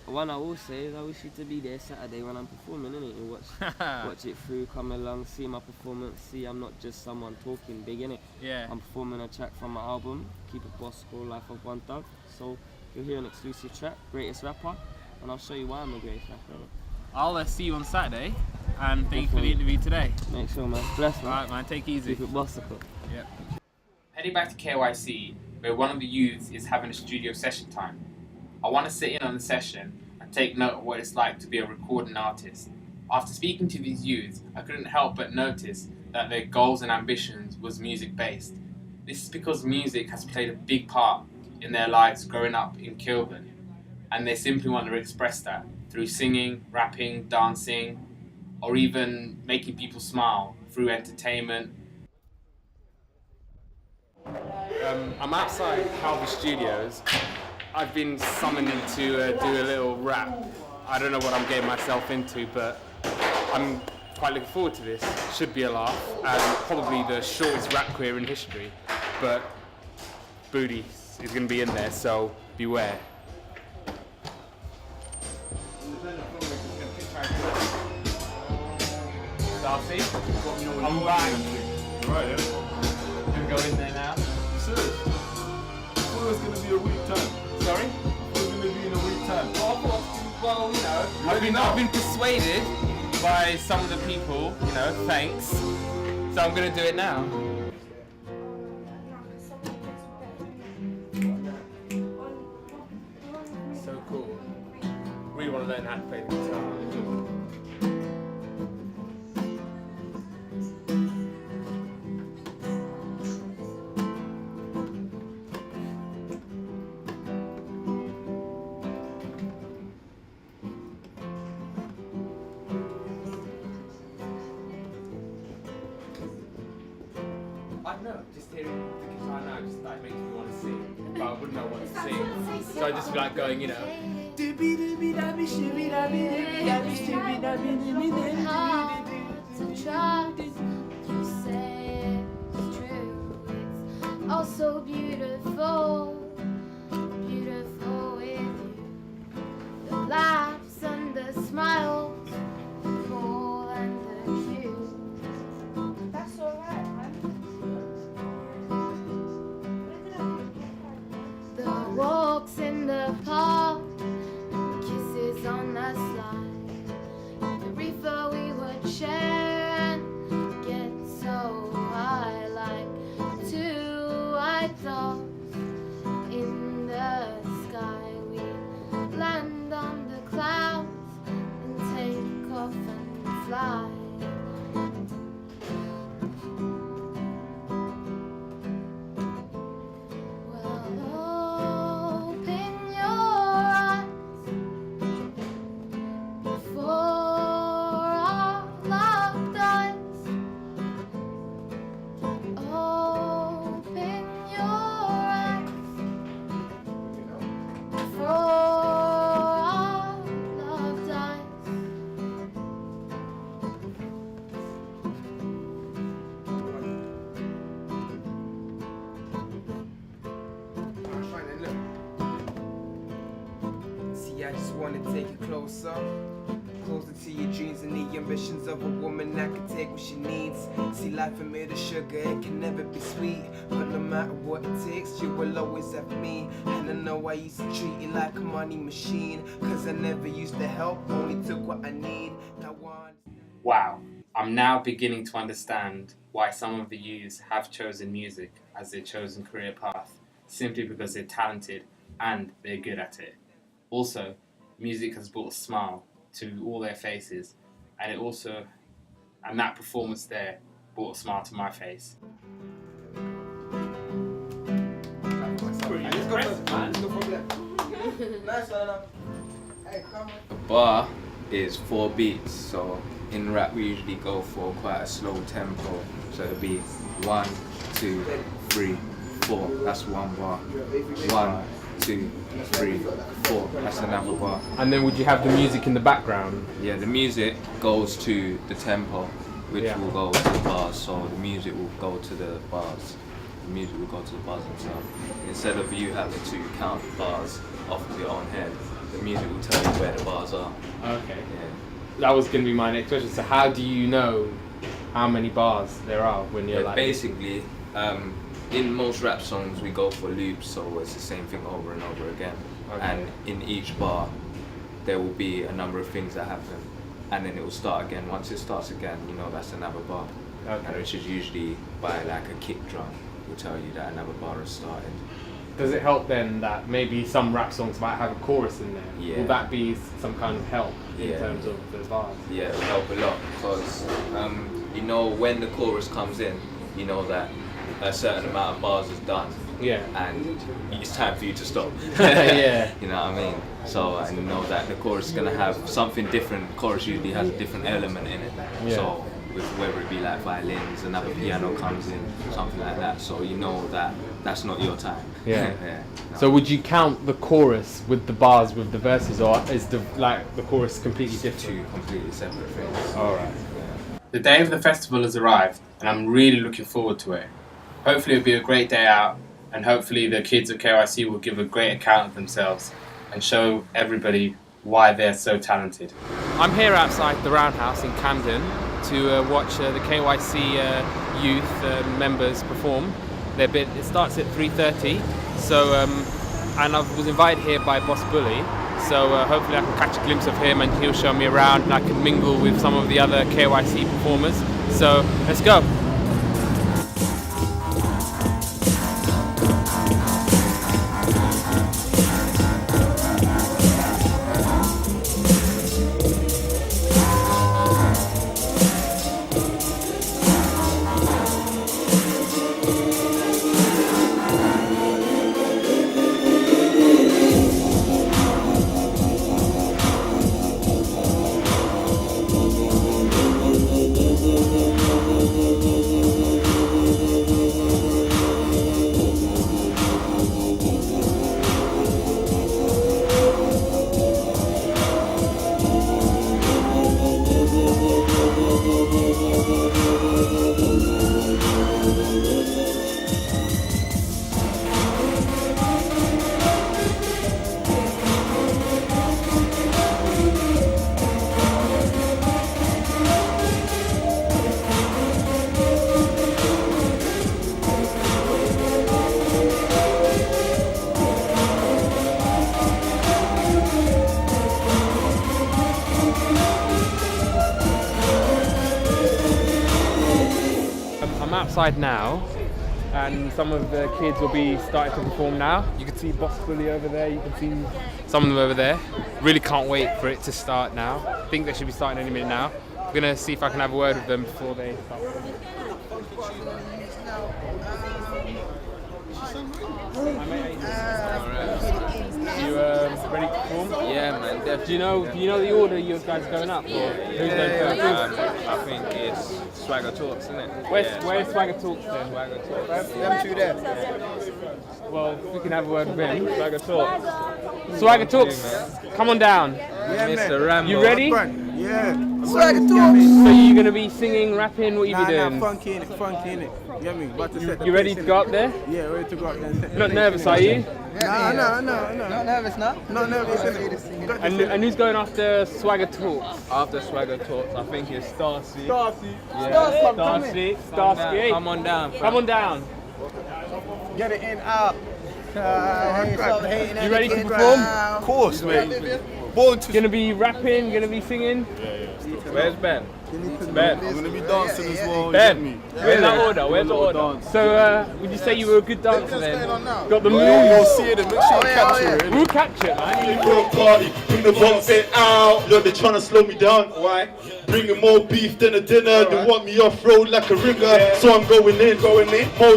one I will say is I wish you to be there Saturday when I'm performing, innit? And watch it through, come along, see my performance, see I'm not just someone talking big, innit? Yeah. I'm performing a track from my album, Keep It Boss School Life of One Thug. So you'll hear an exclusive track, Greatest Rapper, and I'll show you why I'm the greatest rapper. I'll see you on Saturday, and thank you for the interview today. Make sure, man. Bless, man. Alright, man, take it easy. Keep it bossical. Yep. Heading back to KYC, where one of the youths is having a studio session time. I want to sit in on the session and take note of what it's like to be a recording artist. After speaking to these youths, I couldn't help but notice that their goals and ambitions was music-based. This is because music has played a big part in their lives growing up in Kilburn, and they simply want to express that through singing, rapping, dancing, or even making people smile through entertainment. I'm outside Halvey Studios. I've been summoned to do a little rap. I don't know what I'm getting myself into, but I'm quite looking forward to this. Should be a laugh, and probably the shortest rap career in history, but Booty is going to be in there, so beware. Darcy, I'm back. Right, yeah? Gonna go in there now. Serious? I thought it was going to be a week time. Sorry? I thought it was going to be in a week time. Well, you know, I've been persuaded by some of the people, you know, thanks. So I'm gonna do it now. So cool. Really want to learn how to play the guitar. I don't know, just hearing the guitar now just like makes me want to sing, but I wouldn't know what to sing. So I just be like going, you know. To trust you say it's true. It's all so beautiful, beautiful with you. The laughs and the smiles, full and the cute. That's alright, man. The walks in the park, kisses on the slide, the reefer we would share and get so high like two white dogs in the sky. We land on the clouds and take off and fly. I just wanna take it closer to your dreams and the ambitions of a woman that can take what she needs. See, life amid of sugar, it can never be sweet, but no matter what it takes, you will always have me. And I know I used to treat you like a money machine, cause I never used to help, only took what I need. Wow, I'm now beginning to understand why some of the youths have chosen music as their chosen career path, simply because they're talented and they're good at it. Also, music has brought a smile to all their faces, and that performance there brought a smile to my face. A bar is 4 beats, so in rap we usually go for quite a slow tempo. So it'll be 1, 2, 3, 4. That's 1 bar. 1, 2, 3, 4. That's another bar. And then would you have the music in the background? Yeah, the music goes to the tempo, which will go to the bars. So the music will go to the bars. The music will go to the bars themselves. Instead of you having to count bars off of your own head, the music will tell you where the bars are. Okay. Yeah. That was going to be my next question. So how do you know how many bars there are when you're like... Basically, in most rap songs we go for loops, so it's the same thing over and over again. Okay. And in each bar there will be a number of things that happen, and then it will start again. Once it starts again, you know that's another bar. Okay. And which is usually by like a kick drum will tell you that another bar has started. Does it help then that maybe some rap songs might have a chorus in there? Yeah. Will that be some kind of help in Yeah. terms of the bars? Yeah, it will help a lot, because you know when the chorus comes in, you know that a certain amount of bars is done. Yeah. And it's time for you to stop. Yeah. You know what I mean? So I know that the chorus is gonna have something different. The chorus usually has a different element in it. Yeah. So with whether it be like violins, another piano comes in, something like that. So you know that that's not your time. Yeah. Yeah. So would you count the chorus with the bars with the verses, or is the chorus completely different? Two completely separate things. All right. Yeah. The day of the festival has arrived, and I'm really looking forward to it. Hopefully it'll be a great day out, and hopefully the kids at KYC will give a great account of themselves and show everybody why they're so talented. I'm here outside the Roundhouse in Camden to watch the KYC youth members perform their bit. It starts at 3:30, so and I was invited here by Boss Bully, so hopefully I can catch a glimpse of him and he'll show me around and I can mingle with some of the other KYC performers. So let's go. Outside now, and some of the kids will be starting to perform now. You can see Boss Bully over there, you can see some of them over there. Really can't wait for it to start now. I think they should be starting any minute now. I'm gonna see if I can have a word with them before they start performing. You ready to perform? Yeah, man, definitely. Do you know the order you guys are going up? Or who's going first? I think it's Swagger Talks, isn't it? Where's Swagger Talks then? Swagger Talks. Them two there. Well, we can have a word with him. Swagger Talks. Swagger Talks, come on down. Yeah, Mr. Rambo. You ready? Yeah. Swagger Talks. So you gonna be singing, rapping? What you be doing? Funky in it. You get me? About to set the You ready pace, to go up there? Yeah, ready to go up there. And set the Not pace. nervous, are you? No. Not nervous now? Not nervous. And who's going after Swagger Talks? After Swagger Talks, I think it's Starsy. Starsky. Come on down. Come on down. Get it in, out. You ready to perform? Of course, mate. Gonna be rapping, gonna be singing? Where's Ben? Ben, I'm gonna be dancing as well. Ben, where's the order? So, would you say you were a good dancer then? Got the moves? You'll see it and make sure you capture it. We'll capture it, man. For a party, bring the box it out. Look, they're trying to slow me down. Why? Bringing more beef than a dinner. They want me off road like a ringer. So I'm going in. More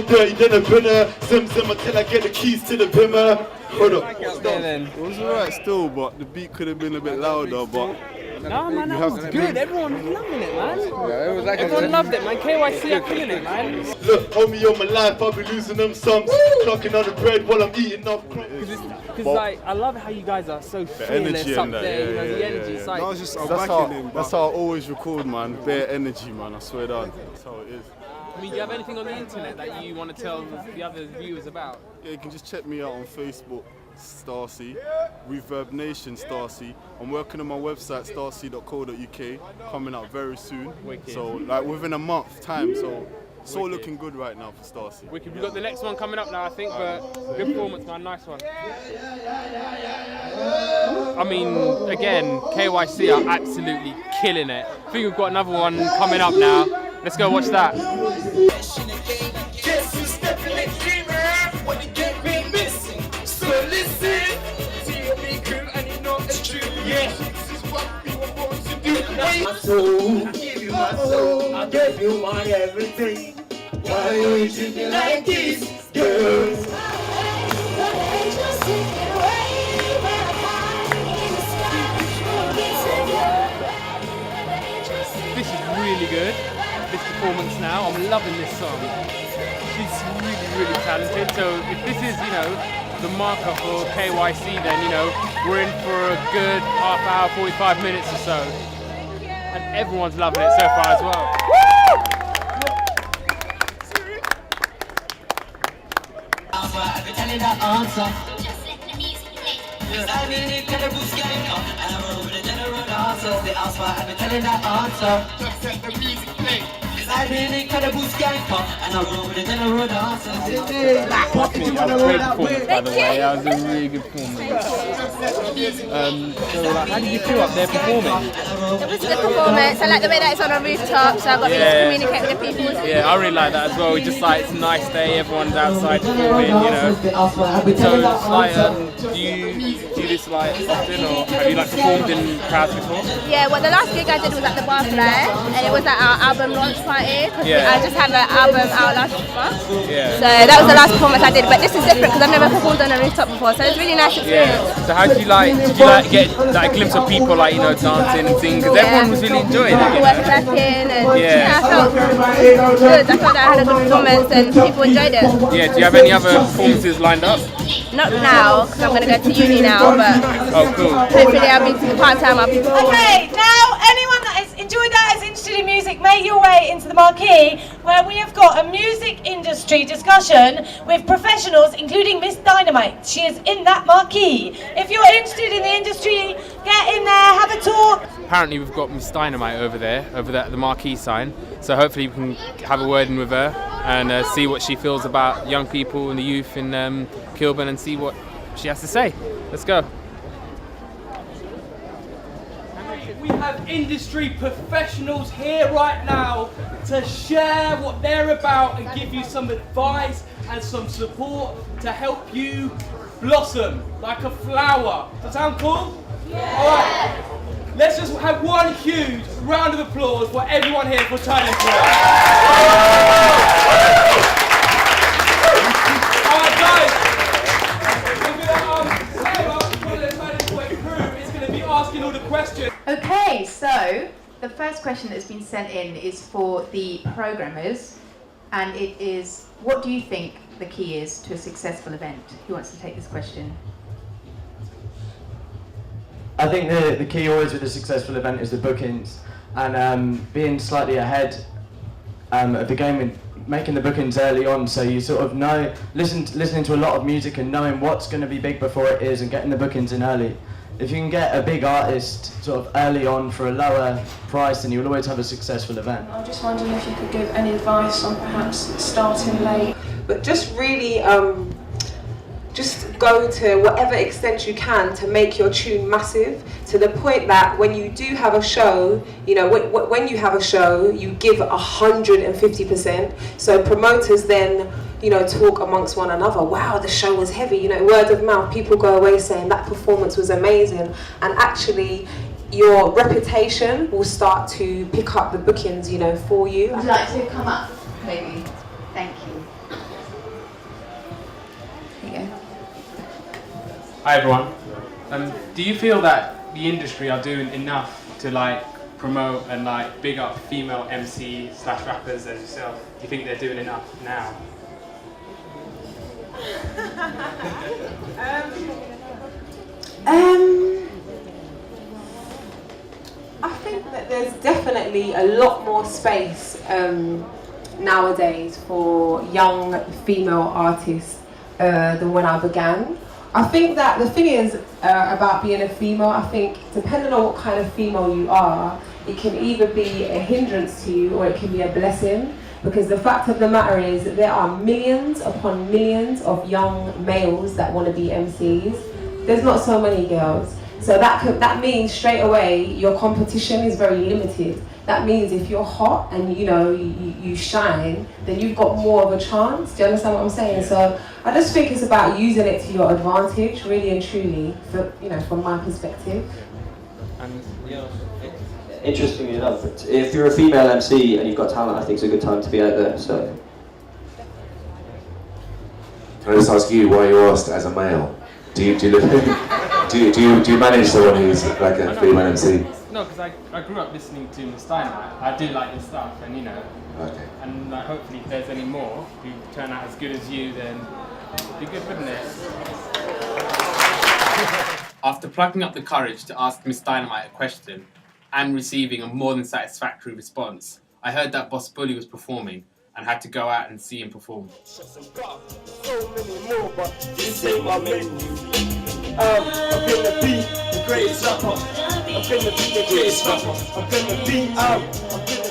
dirty than a binner. Zim until I get the keys to the bimmer. Hold up. It was alright still, but the beat could have been a bit louder, but No, man, that was good. Everyone was loving it, man. Yeah, it was like Everyone loved it, man. KYC are killing it, man. Look, homie, all my life I'll be losing them sums. Clocking on the bread while I'm eating up. Because like, I love how you guys are so fearless energy up and that, there. yeah, You know, yeah, the yeah, energy. yeah. It's like, No, it's just, that's how I always record, man. Bare energy, man. I swear down. That's how it is. I mean, do you have anything on the internet that you want to tell the other viewers about? Yeah, you can just check me out on Facebook, Starsy, Reverb Nation Starsy. I'm working on my website, starsy.co.uk, coming out very soon. Wicked. So, like within a month time. So, it's all looking good right now for Starsy. Wicked. We've got the next one coming up now, I think, but good performance, man. Nice one. I mean, again, KYC are absolutely killing it. I think we've got another one coming up now. Let's go watch that. I'll give you my soul, I'll give you my everything. Why you treat me like this, girls? This is really good, this performance now. I'm loving this song. She's really talented. So if this is, you know, the marker for KYC, then, you know, we're in for a good half hour, 45 minutes or so. And everyone's loving it so far as well. telling that answer. I really got a boost game, and I roll with a general answers. They ask why I've been telling that answer. Just let the music play. I really got a boost game, and I roll with a general answers. What did you want to roll out with? By the way, that was a really good performance. So how did you feel up there performing? It was a good performance. I like the way that it's on a rooftop, so I got to communicate with the people. Yeah, I really like that as well. We just like it's a nice day, everyone's outside performing, you know. So like, do you do this like often, or have you like performed in crowds before? Yeah, well the last gig I did was at the Barfly, and it was at our album launch party. Yeah. I just had an album out last month. Yeah. So that was the last performance I did, but this is different because I've never performed on a rooftop before, so it's a really nice experience. Yeah. So how did you like get like a glimpse of people like, you know, dancing and singing? Because everyone was really enjoying it. People were clapping and I felt good. I felt that I had a good performance and people enjoyed it. Yeah, do you have any other performances lined up? Not now, because I'm going to go to uni now, but cool. Hopefully I'll be part-time. Okay, now anyone that has enjoyed that, is interested in music, make your way into the marquee, where we have got a music industry discussion with professionals, including Miss Dynamite. She is in that marquee. If you're interested in the industry, get in there, have a talk. Apparently we've got Miss Dynamite over there, the marquee sign. So hopefully we can have a word in with her and see what she feels about young people and the youth in Kilburn and see what she has to say. Let's go. We have industry professionals here right now to share what they're about and give you some advice and some support to help you blossom like a flower. Does that sound cool? Yeah. All right. Let's just have one huge round of applause for everyone here for Turning Point. All right, guys. Asking all the questions. Okay, so the first question that's been sent in is for the programmers, and it is, what do you think the key is to a successful event? Who wants to take this question? I think the key always with a successful event is the bookings, and being slightly ahead of the game and making the bookings early on, so you sort of know, listening to a lot of music and knowing what's going to be big before it is and getting the bookings in early. If you can get a big artist sort of early on for a lower price, then you'll always have a successful event. I'm just wondering if you could give any advice on perhaps starting late. But just really just go to whatever extent you can to make your tune massive, to the point that when you do have a show, you know, when you have a show, you give 150%. So promoters then, you know, talk amongst one another. Wow, the show was heavy. You know, word of mouth. People go away saying that performance was amazing, and actually, your reputation will start to pick up the bookings, you know, for you. Would you like to come up, maybe? Thank you. Here you go. Hi everyone. Do you feel that the industry are doing enough to like promote and like big up female MC/rappers and yourself? Do you think they're doing enough now? I think that there's definitely a lot more space nowadays for young female artists than when I began. I think that the thing is about being a female, I think depending on what kind of female you are, it can either be a hindrance to you or it can be a blessing. Because the fact of the matter is that there are millions upon millions of young males that want to be MCs. There's not so many girls. So that means straight away your competition is very limited. That means if you're hot and you know you shine, then you've got more of a chance. Do you understand what I'm saying? So I just think it's about using it to your advantage, really and truly, from my perspective. Interestingly enough, if you're a female MC and you've got talent, I think it's a good time to be out there. So, can I just ask you why you asked as a male? Do you manage someone who's like a female MC? No, because I grew up listening to Miss Dynamite. I do like your stuff, and you know, and hopefully if there's any more who turn out as good as you, then it'd be good, wouldn't it? After plucking up the courage to ask Miss Dynamite a question and receiving a more than satisfactory response, I heard that Boss Bully was performing, and had to go out and see him perform. So many more, but this ain't my menu. I'm gonna be the greatest rapper. I'm gonna be the greatest rapper. I'm gonna be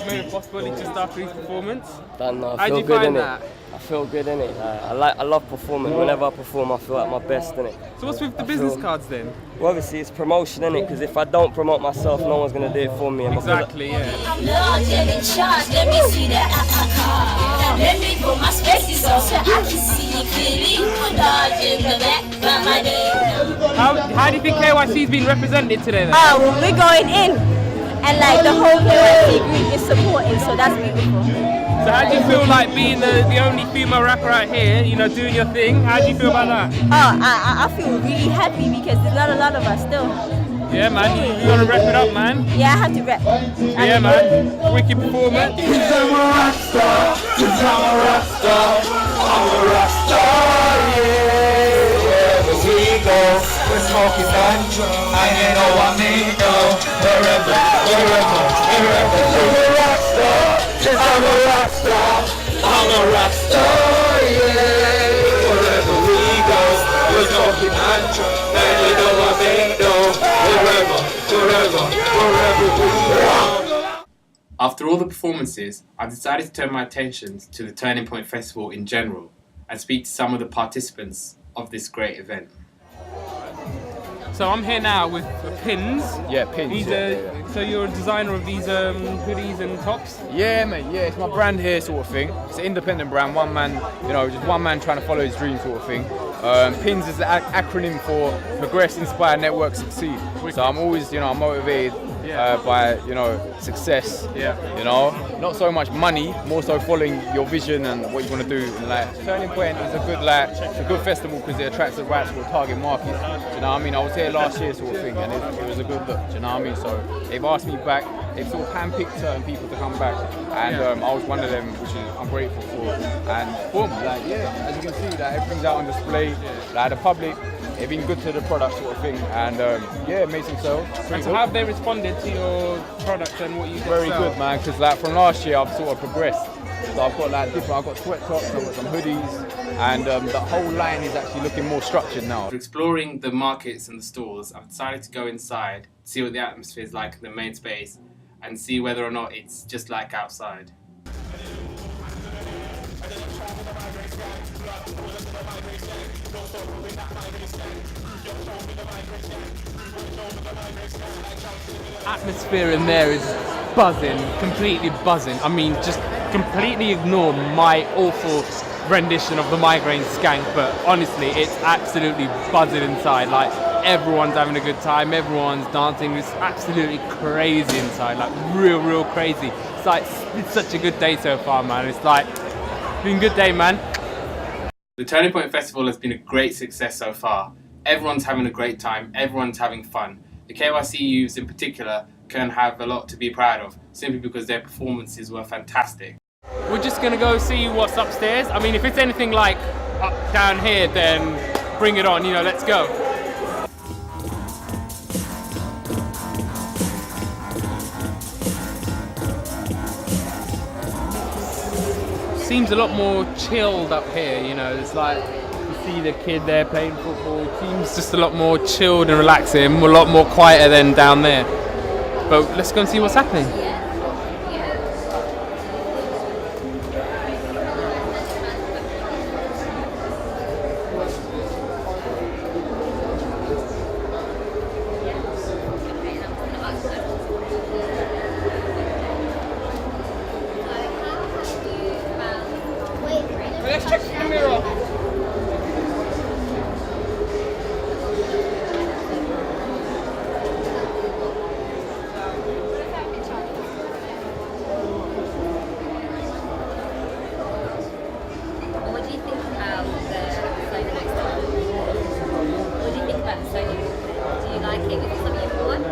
Made possible just after his performance. Don't know, I How'd feel you good find in that? it. I feel good in it. I love performing. Whenever I perform, I feel at my best in it. So what's with the business cards then? Well, obviously it's promotion in it, because if I don't promote myself, no one's gonna do it for me. And Exactly, yeah. I'm large and in charge. Let me see that card. Let me put my spaces on so I can see it clearly. Large in the back by my name. How do you think KYC's been represented today then? Oh, well, we're going in, and like the whole KYC group is supporting, so that's beautiful. So how do you feel like being the only female rapper out here, you know, doing your thing? How do you feel about that? Oh, I feel really happy because there's not a lot of us still. Yeah, man, you gotta rep it up, man. Yeah, I have to rep. Yeah, man. Wicked performance. I'm a rock star. I'm a rock star. I'm a rock star. Yeah. Wherever we go, we're smoking ganja. And you know what I mean, though. Wherever. I'm a rock star. I'm a rock star. I'm a rock star. Yeah. Wherever we go, we're smoking ganja. And you know what I mean, though. Wherever we go. After all the performances, I decided to turn my attention to the Turning Point Festival in general and speak to some of the participants of this great event. So I'm here now with Pins. Yeah, Pins. These So you're a designer of these hoodies and tops? Yeah, mate. Yeah, it's my brand here, sort of thing. It's an independent brand, one man, you know, just one man trying to follow his dream, sort of thing. Pins is the acronym for Progress, Inspire, Network, Succeed. So I'm always, you know, motivated by, you know, success. Yeah. You know, not so much money, more so following your vision and what you want to do in life. Turning Point is a good festival because it attracts the right sort of target market. Do you know what I mean? I was here last year, sort of thing, and it was a good look. Do you know what I mean? So they've asked me back. They've sort of handpicked certain people to come back, and I was one of them, which I'm grateful for. And boom, like as you can see, that everything's out on display. Like the public, they've been good to the product, sort of thing, and made some sales. And so how have they responded to your product and what you Very sell? good, man, because like from last year I've sort of progressed. So I've got like different, I've got sweat tops, I've got some hoodies, and the whole line is actually looking more structured now. After exploring the markets and the stores, I've decided to go inside, see what the atmosphere is like in the main space, and see whether or not it's just like outside. Atmosphere in there is buzzing, completely buzzing. I mean, just completely ignore my awful rendition of the Migraine Skank, but honestly, it's absolutely buzzing inside. Like, everyone's having a good time, everyone's dancing. It's absolutely crazy inside, like real crazy. It's like, it's such a good day so far, man. It's like, been a good day, man. The Turning Point Festival has been a great success so far. Everyone's having a great time, everyone's having fun. The KYC youths in particular can have a lot to be proud of, simply because their performances were fantastic. We're just gonna go see what's upstairs. I mean, if it's anything like up down here, then bring it on, you know, let's go. Seems a lot more chilled up here, you know, it's like, you see the kid there playing football, it seems just a lot more chilled and relaxing, a lot more quieter than down there. But let's go and see what's happening. Let's check the mirror. What do you think about the Sony next time? What do you think about the Sony? Do you like it? Is it something you want?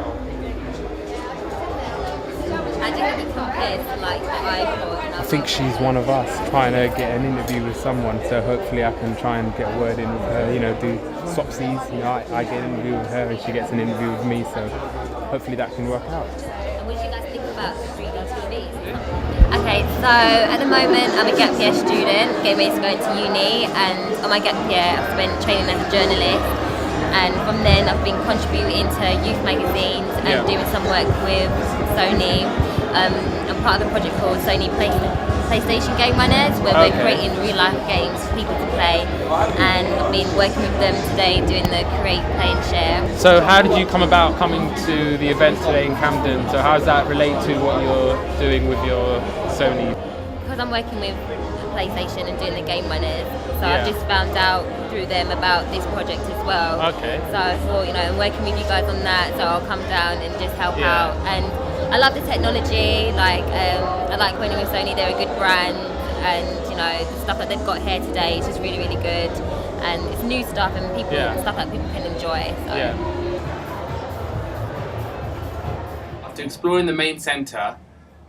How do you think it compares to like the iPod? I think she's one of us trying to get an interview with someone, so hopefully I can try and get a word in with her, you know, do swapsies, you know, I get an interview with her and she gets an interview with me, so hopefully that can work out. And what do you guys think about Street on TV. Okay, so at the moment I'm a gap year student, getting ready to go into uni, and on my gap year I've spent training as a journalist, and from then I've been contributing to youth magazines and doing some work with Sony. I'm part of the project called Sony PlayStation Game Runners, where we're creating real life games for people to play, and I've been working with them today doing the create, play and share. So how did you come about coming to the event today in Camden? So how does that relate to what you're doing with your Sony? Because I'm working with PlayStation and doing the Game Runners, so I've just found out through them about this project as well. Okay. So I thought, I'm working with you guys on that, so I'll come down and just help out. And I love the technology, I like working with Sony, they're a good brand, and the stuff that they've got here today is just really, really good, and it's new stuff and stuff that people can enjoy. So. After exploring the main centre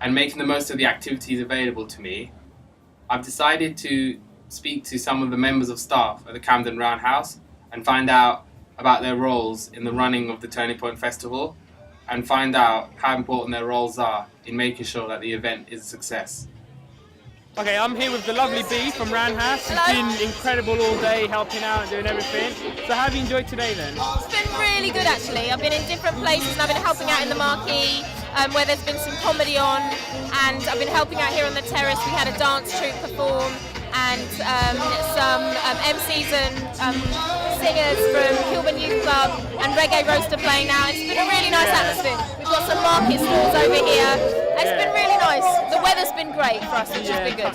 and making the most of the activities available to me, I've decided to speak to some of the members of staff at the Camden Roundhouse and find out about their roles in the running of the Turning Point Festival, and find out how important their roles are in making sure that the event is a success. Okay, I'm here with the lovely Bee from Roundhouse. She's been incredible all day, helping out and doing everything. So how have you enjoyed today then? It's been really good actually. I've been in different places and I've been helping out in the marquee, where there's been some comedy on, and I've been helping out here on the terrace. We had a dance troupe perform, and some MCs and singers from Kilburn Youth Club and Reggae Roaster playing now. It's been a really nice atmosphere. We've got some market stalls over here. It's been really nice. The weather's been great for us, which has been good.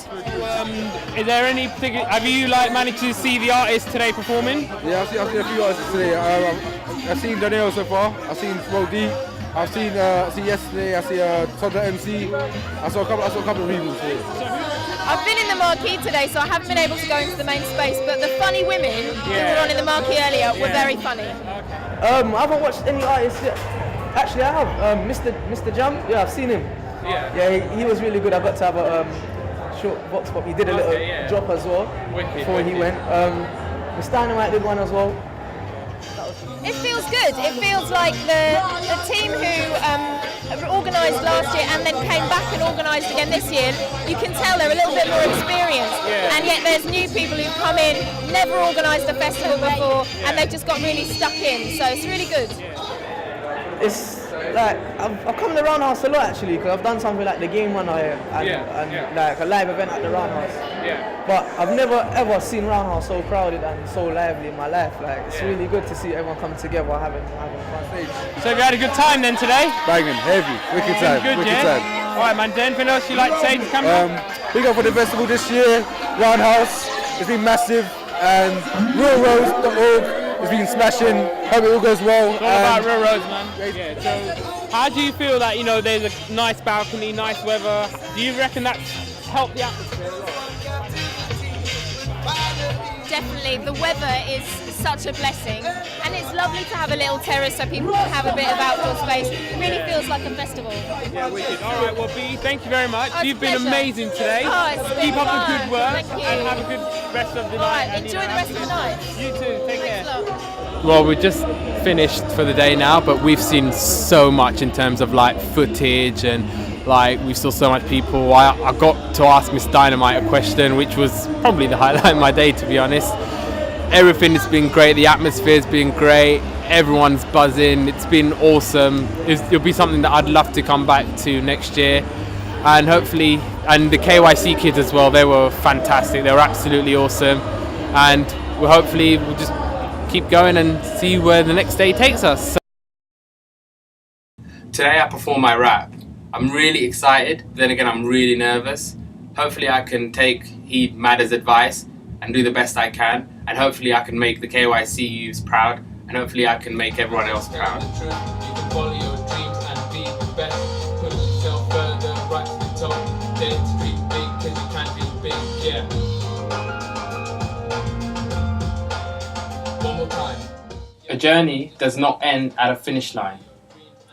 Is there any particular, have you managed to see the artists today performing? Yeah, I've seen a few artists today. I've seen Daniel so far. I've seen Rody. I've seen yesterday. I see Sonda MC. I saw a couple of people today. I've been in the marquee today, so I haven't been able to go into the main space, but the funny women who were on in the marquee earlier were very funny. I haven't watched any artists yet. Actually, I have. Mr. Jam, yeah, I've seen him. Yeah, he was really good. I got to have a short vox pop. He did a little drop as well before he went. Mr. Dynamite did one as well. It feels good. It feels like the team who organised last year and then came back and organised again this year, you can tell they're a little bit more experienced, and yet there's new people who've come in, never organised a festival before, and they've just got really stuck in, so it's really good. It's like, I've come to the Roundhouse a lot actually, because I've done something like the Game Runner here, and like a live event at the Roundhouse. But I've never ever seen Roundhouse so crowded and so lively in my life. Like, it's really good to see everyone come together having fun. So have you had a good time then today? Banging, heavy, wicked time, good, wicked time. Alright man, anything else you'd like to say to camera? Big up for the festival this year, Roundhouse, it's been massive, and RealRoadz.org has been smashing, hope it all goes well. It's all about RealRoadz, man. So how do you feel that, there's a nice balcony, nice weather? Do you reckon that's helped the atmosphere a lot? Definitely, the weather is such a blessing, and it's lovely to have a little terrace so people can have a bit of outdoor space. It really feels like a festival. Yeah, wicked. All right, well, Bee, thank you very much. Oh, You've been amazing today. Keep up the good work, and have a good rest of the night. Right, enjoy the rest of the night. You too, take care. Thanks a lot. Well, we're just finished for the day now, but we've seen so much in terms of footage, and we saw so much people. I got to ask Miss Dynamite a question, which was probably the highlight of my day, to be honest. Everything has been great, the atmosphere's been great, everyone's buzzing, it's been awesome. It'll be something that I'd love to come back to next year, and hopefully, and the KYC kids as well, they were fantastic, they were absolutely awesome, and we'll just keep going and see where the next day takes us. Today I perform my rap. I'm really excited, then again I'm really nervous. Hopefully I can take heed Madda's advice and do the best I can, and hopefully I can make the KYC youths proud, and hopefully I can make everyone else proud. You can follow your dreams and be the best. Push yourself further, right to the top. Dare to dream big, cause you can dream big, yeah. One more time. A journey does not end at a finish line.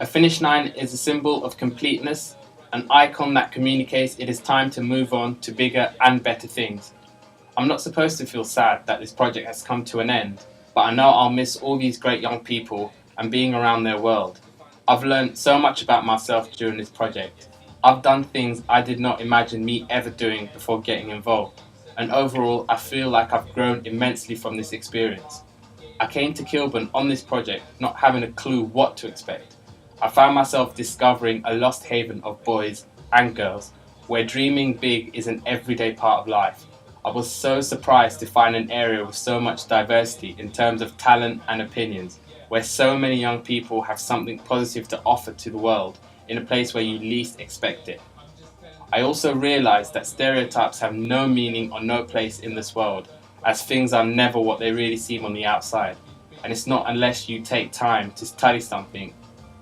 A finish line is a symbol of completeness, an icon that communicates it is time to move on to bigger and better things. I'm not supposed to feel sad that this project has come to an end, but I know I'll miss all these great young people and being around their world. I've learned so much about myself during this project. I've done things I did not imagine me ever doing before getting involved, and overall I feel like I've grown immensely from this experience. I came to Kilburn on this project not having a clue what to expect. I found myself discovering a lost haven of boys and girls where dreaming big is an everyday part of life. I was so surprised to find an area with so much diversity in terms of talent and opinions, where so many young people have something positive to offer to the world in a place where you least expect it. I also realised that stereotypes have no meaning or no place in this world, as things are never what they really seem on the outside. And it's not unless you take time to study something,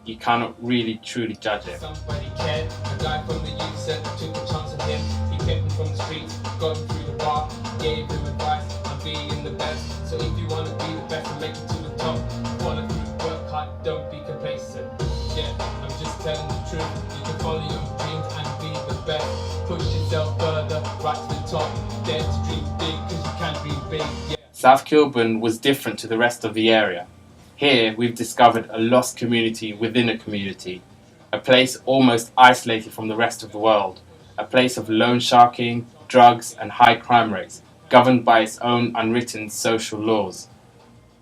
you cannot really truly judge it. Somebody cared, a guy from the youth said took a chance on him. He picked him from the streets, got him through the bar, gave him advice on being the best. So if you want to be the best and make it to the top, follow through, work hard, don't be complacent. Yeah, I'm just telling the truth. You can follow your dreams and be the best. Push yourself further, right to the top. Dare to dream big, cause you can dream big. Yeah. South Kilburn was different to the rest of the area. Here we've discovered a lost community within a community, a place almost isolated from the rest of the world, a place of loan sharking, drugs and high crime rates, governed by its own unwritten social laws.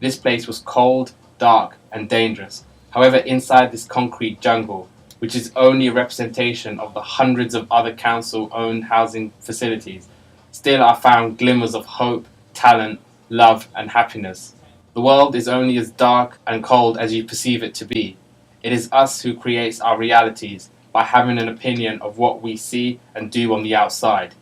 This place was cold, dark and dangerous. However, inside this concrete jungle, which is only a representation of the hundreds of other council-owned housing facilities, still are found glimmers of hope, talent, love and happiness. The world is only as dark and cold as you perceive it to be. It is us who creates our realities by having an opinion of what we see and do on the outside.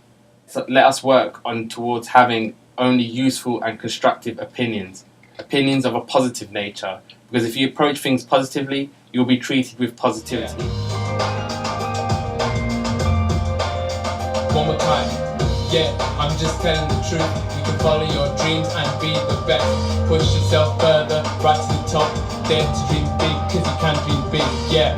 So let us work on towards having only useful and constructive opinions of a positive nature, because if you approach things positively, you'll be treated with positivity. One more time. Yeah, I'm just telling the truth. You can follow your dreams and be the best. Push yourself further, right to the top. Dare to dream big, cause you can dream big, yeah.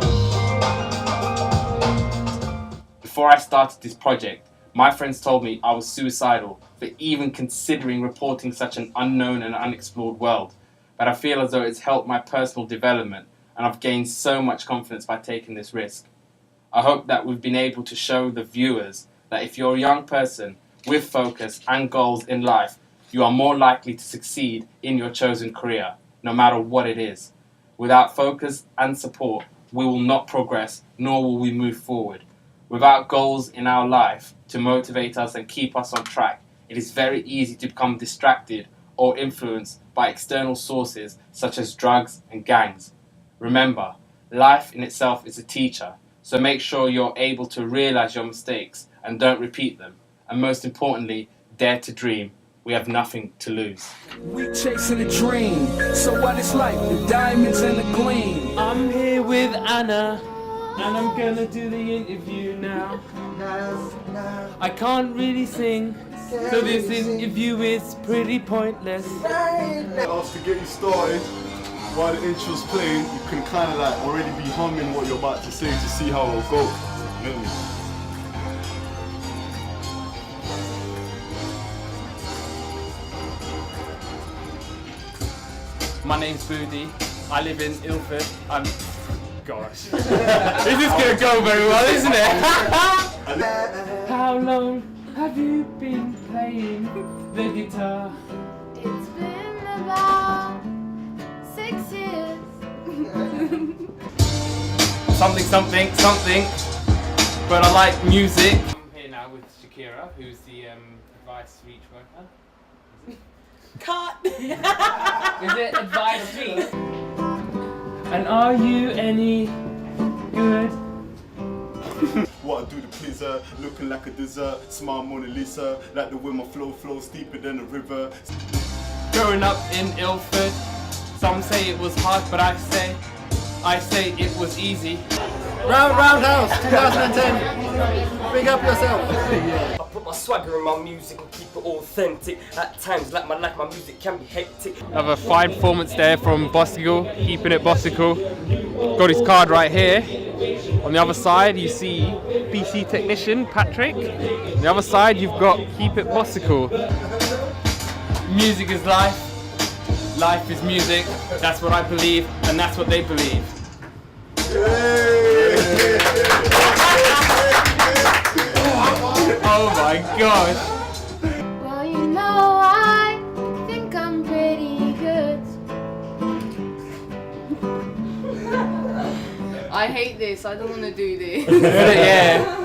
Before I started this project, my friends told me I was suicidal for even considering reporting such an unknown and unexplored world. But I feel as though it's helped my personal development and I've gained so much confidence by taking this risk. I hope that we've been able to show the viewers that if you're a young person with focus and goals in life, you are more likely to succeed in your chosen career, no matter what it is. Without focus and support, we will not progress, nor will we move forward. Without goals in our life to motivate us and keep us on track, it is very easy to become distracted or influenced by external sources such as drugs and gangs. Remember, life in itself is a teacher, so make sure you're able to realize your mistakes and don't repeat them. And most importantly, dare to dream. We have nothing to lose. We chasing a dream, so what it's like, the diamonds and the gleam. I'm here with Anna, and I'm gonna do the interview now. I can't really sing, so this interview is pretty pointless. After to get you started, while the intro's playing, you can kind of like already be humming what you're about to say to see how it'll go. You know what I mean? My name's Boody. I live in Ilford. Gosh. This is gonna go very well, isn't it? How long have you been playing the guitar? It's been about 6 years. Something. But I like music. I'm here now with Shakira, who's the advice speech worker. Cut! Is it advice speech? And are you any good? What I do to please her, looking like a dessert, smile Mona Lisa, like the way my flow flows deeper than a river. Growing up in Ilford, some say it was hard, but I say it was easy. Roundhouse 2010. Big up yourself. I put my swagger in my music and keep it authentic. At times, like my music can be hectic. Another fine performance there from Bossical, keeping it Bossical. Got his card right here. On the other side, you see PC technician Patrick. On the other side, you've got Keep It Bossical. Music is life. Life is music. That's what I believe, and that's what they believe. Oh my gosh. Well, you know, I think I'm pretty good. I hate this. I don't want to do this. Yeah.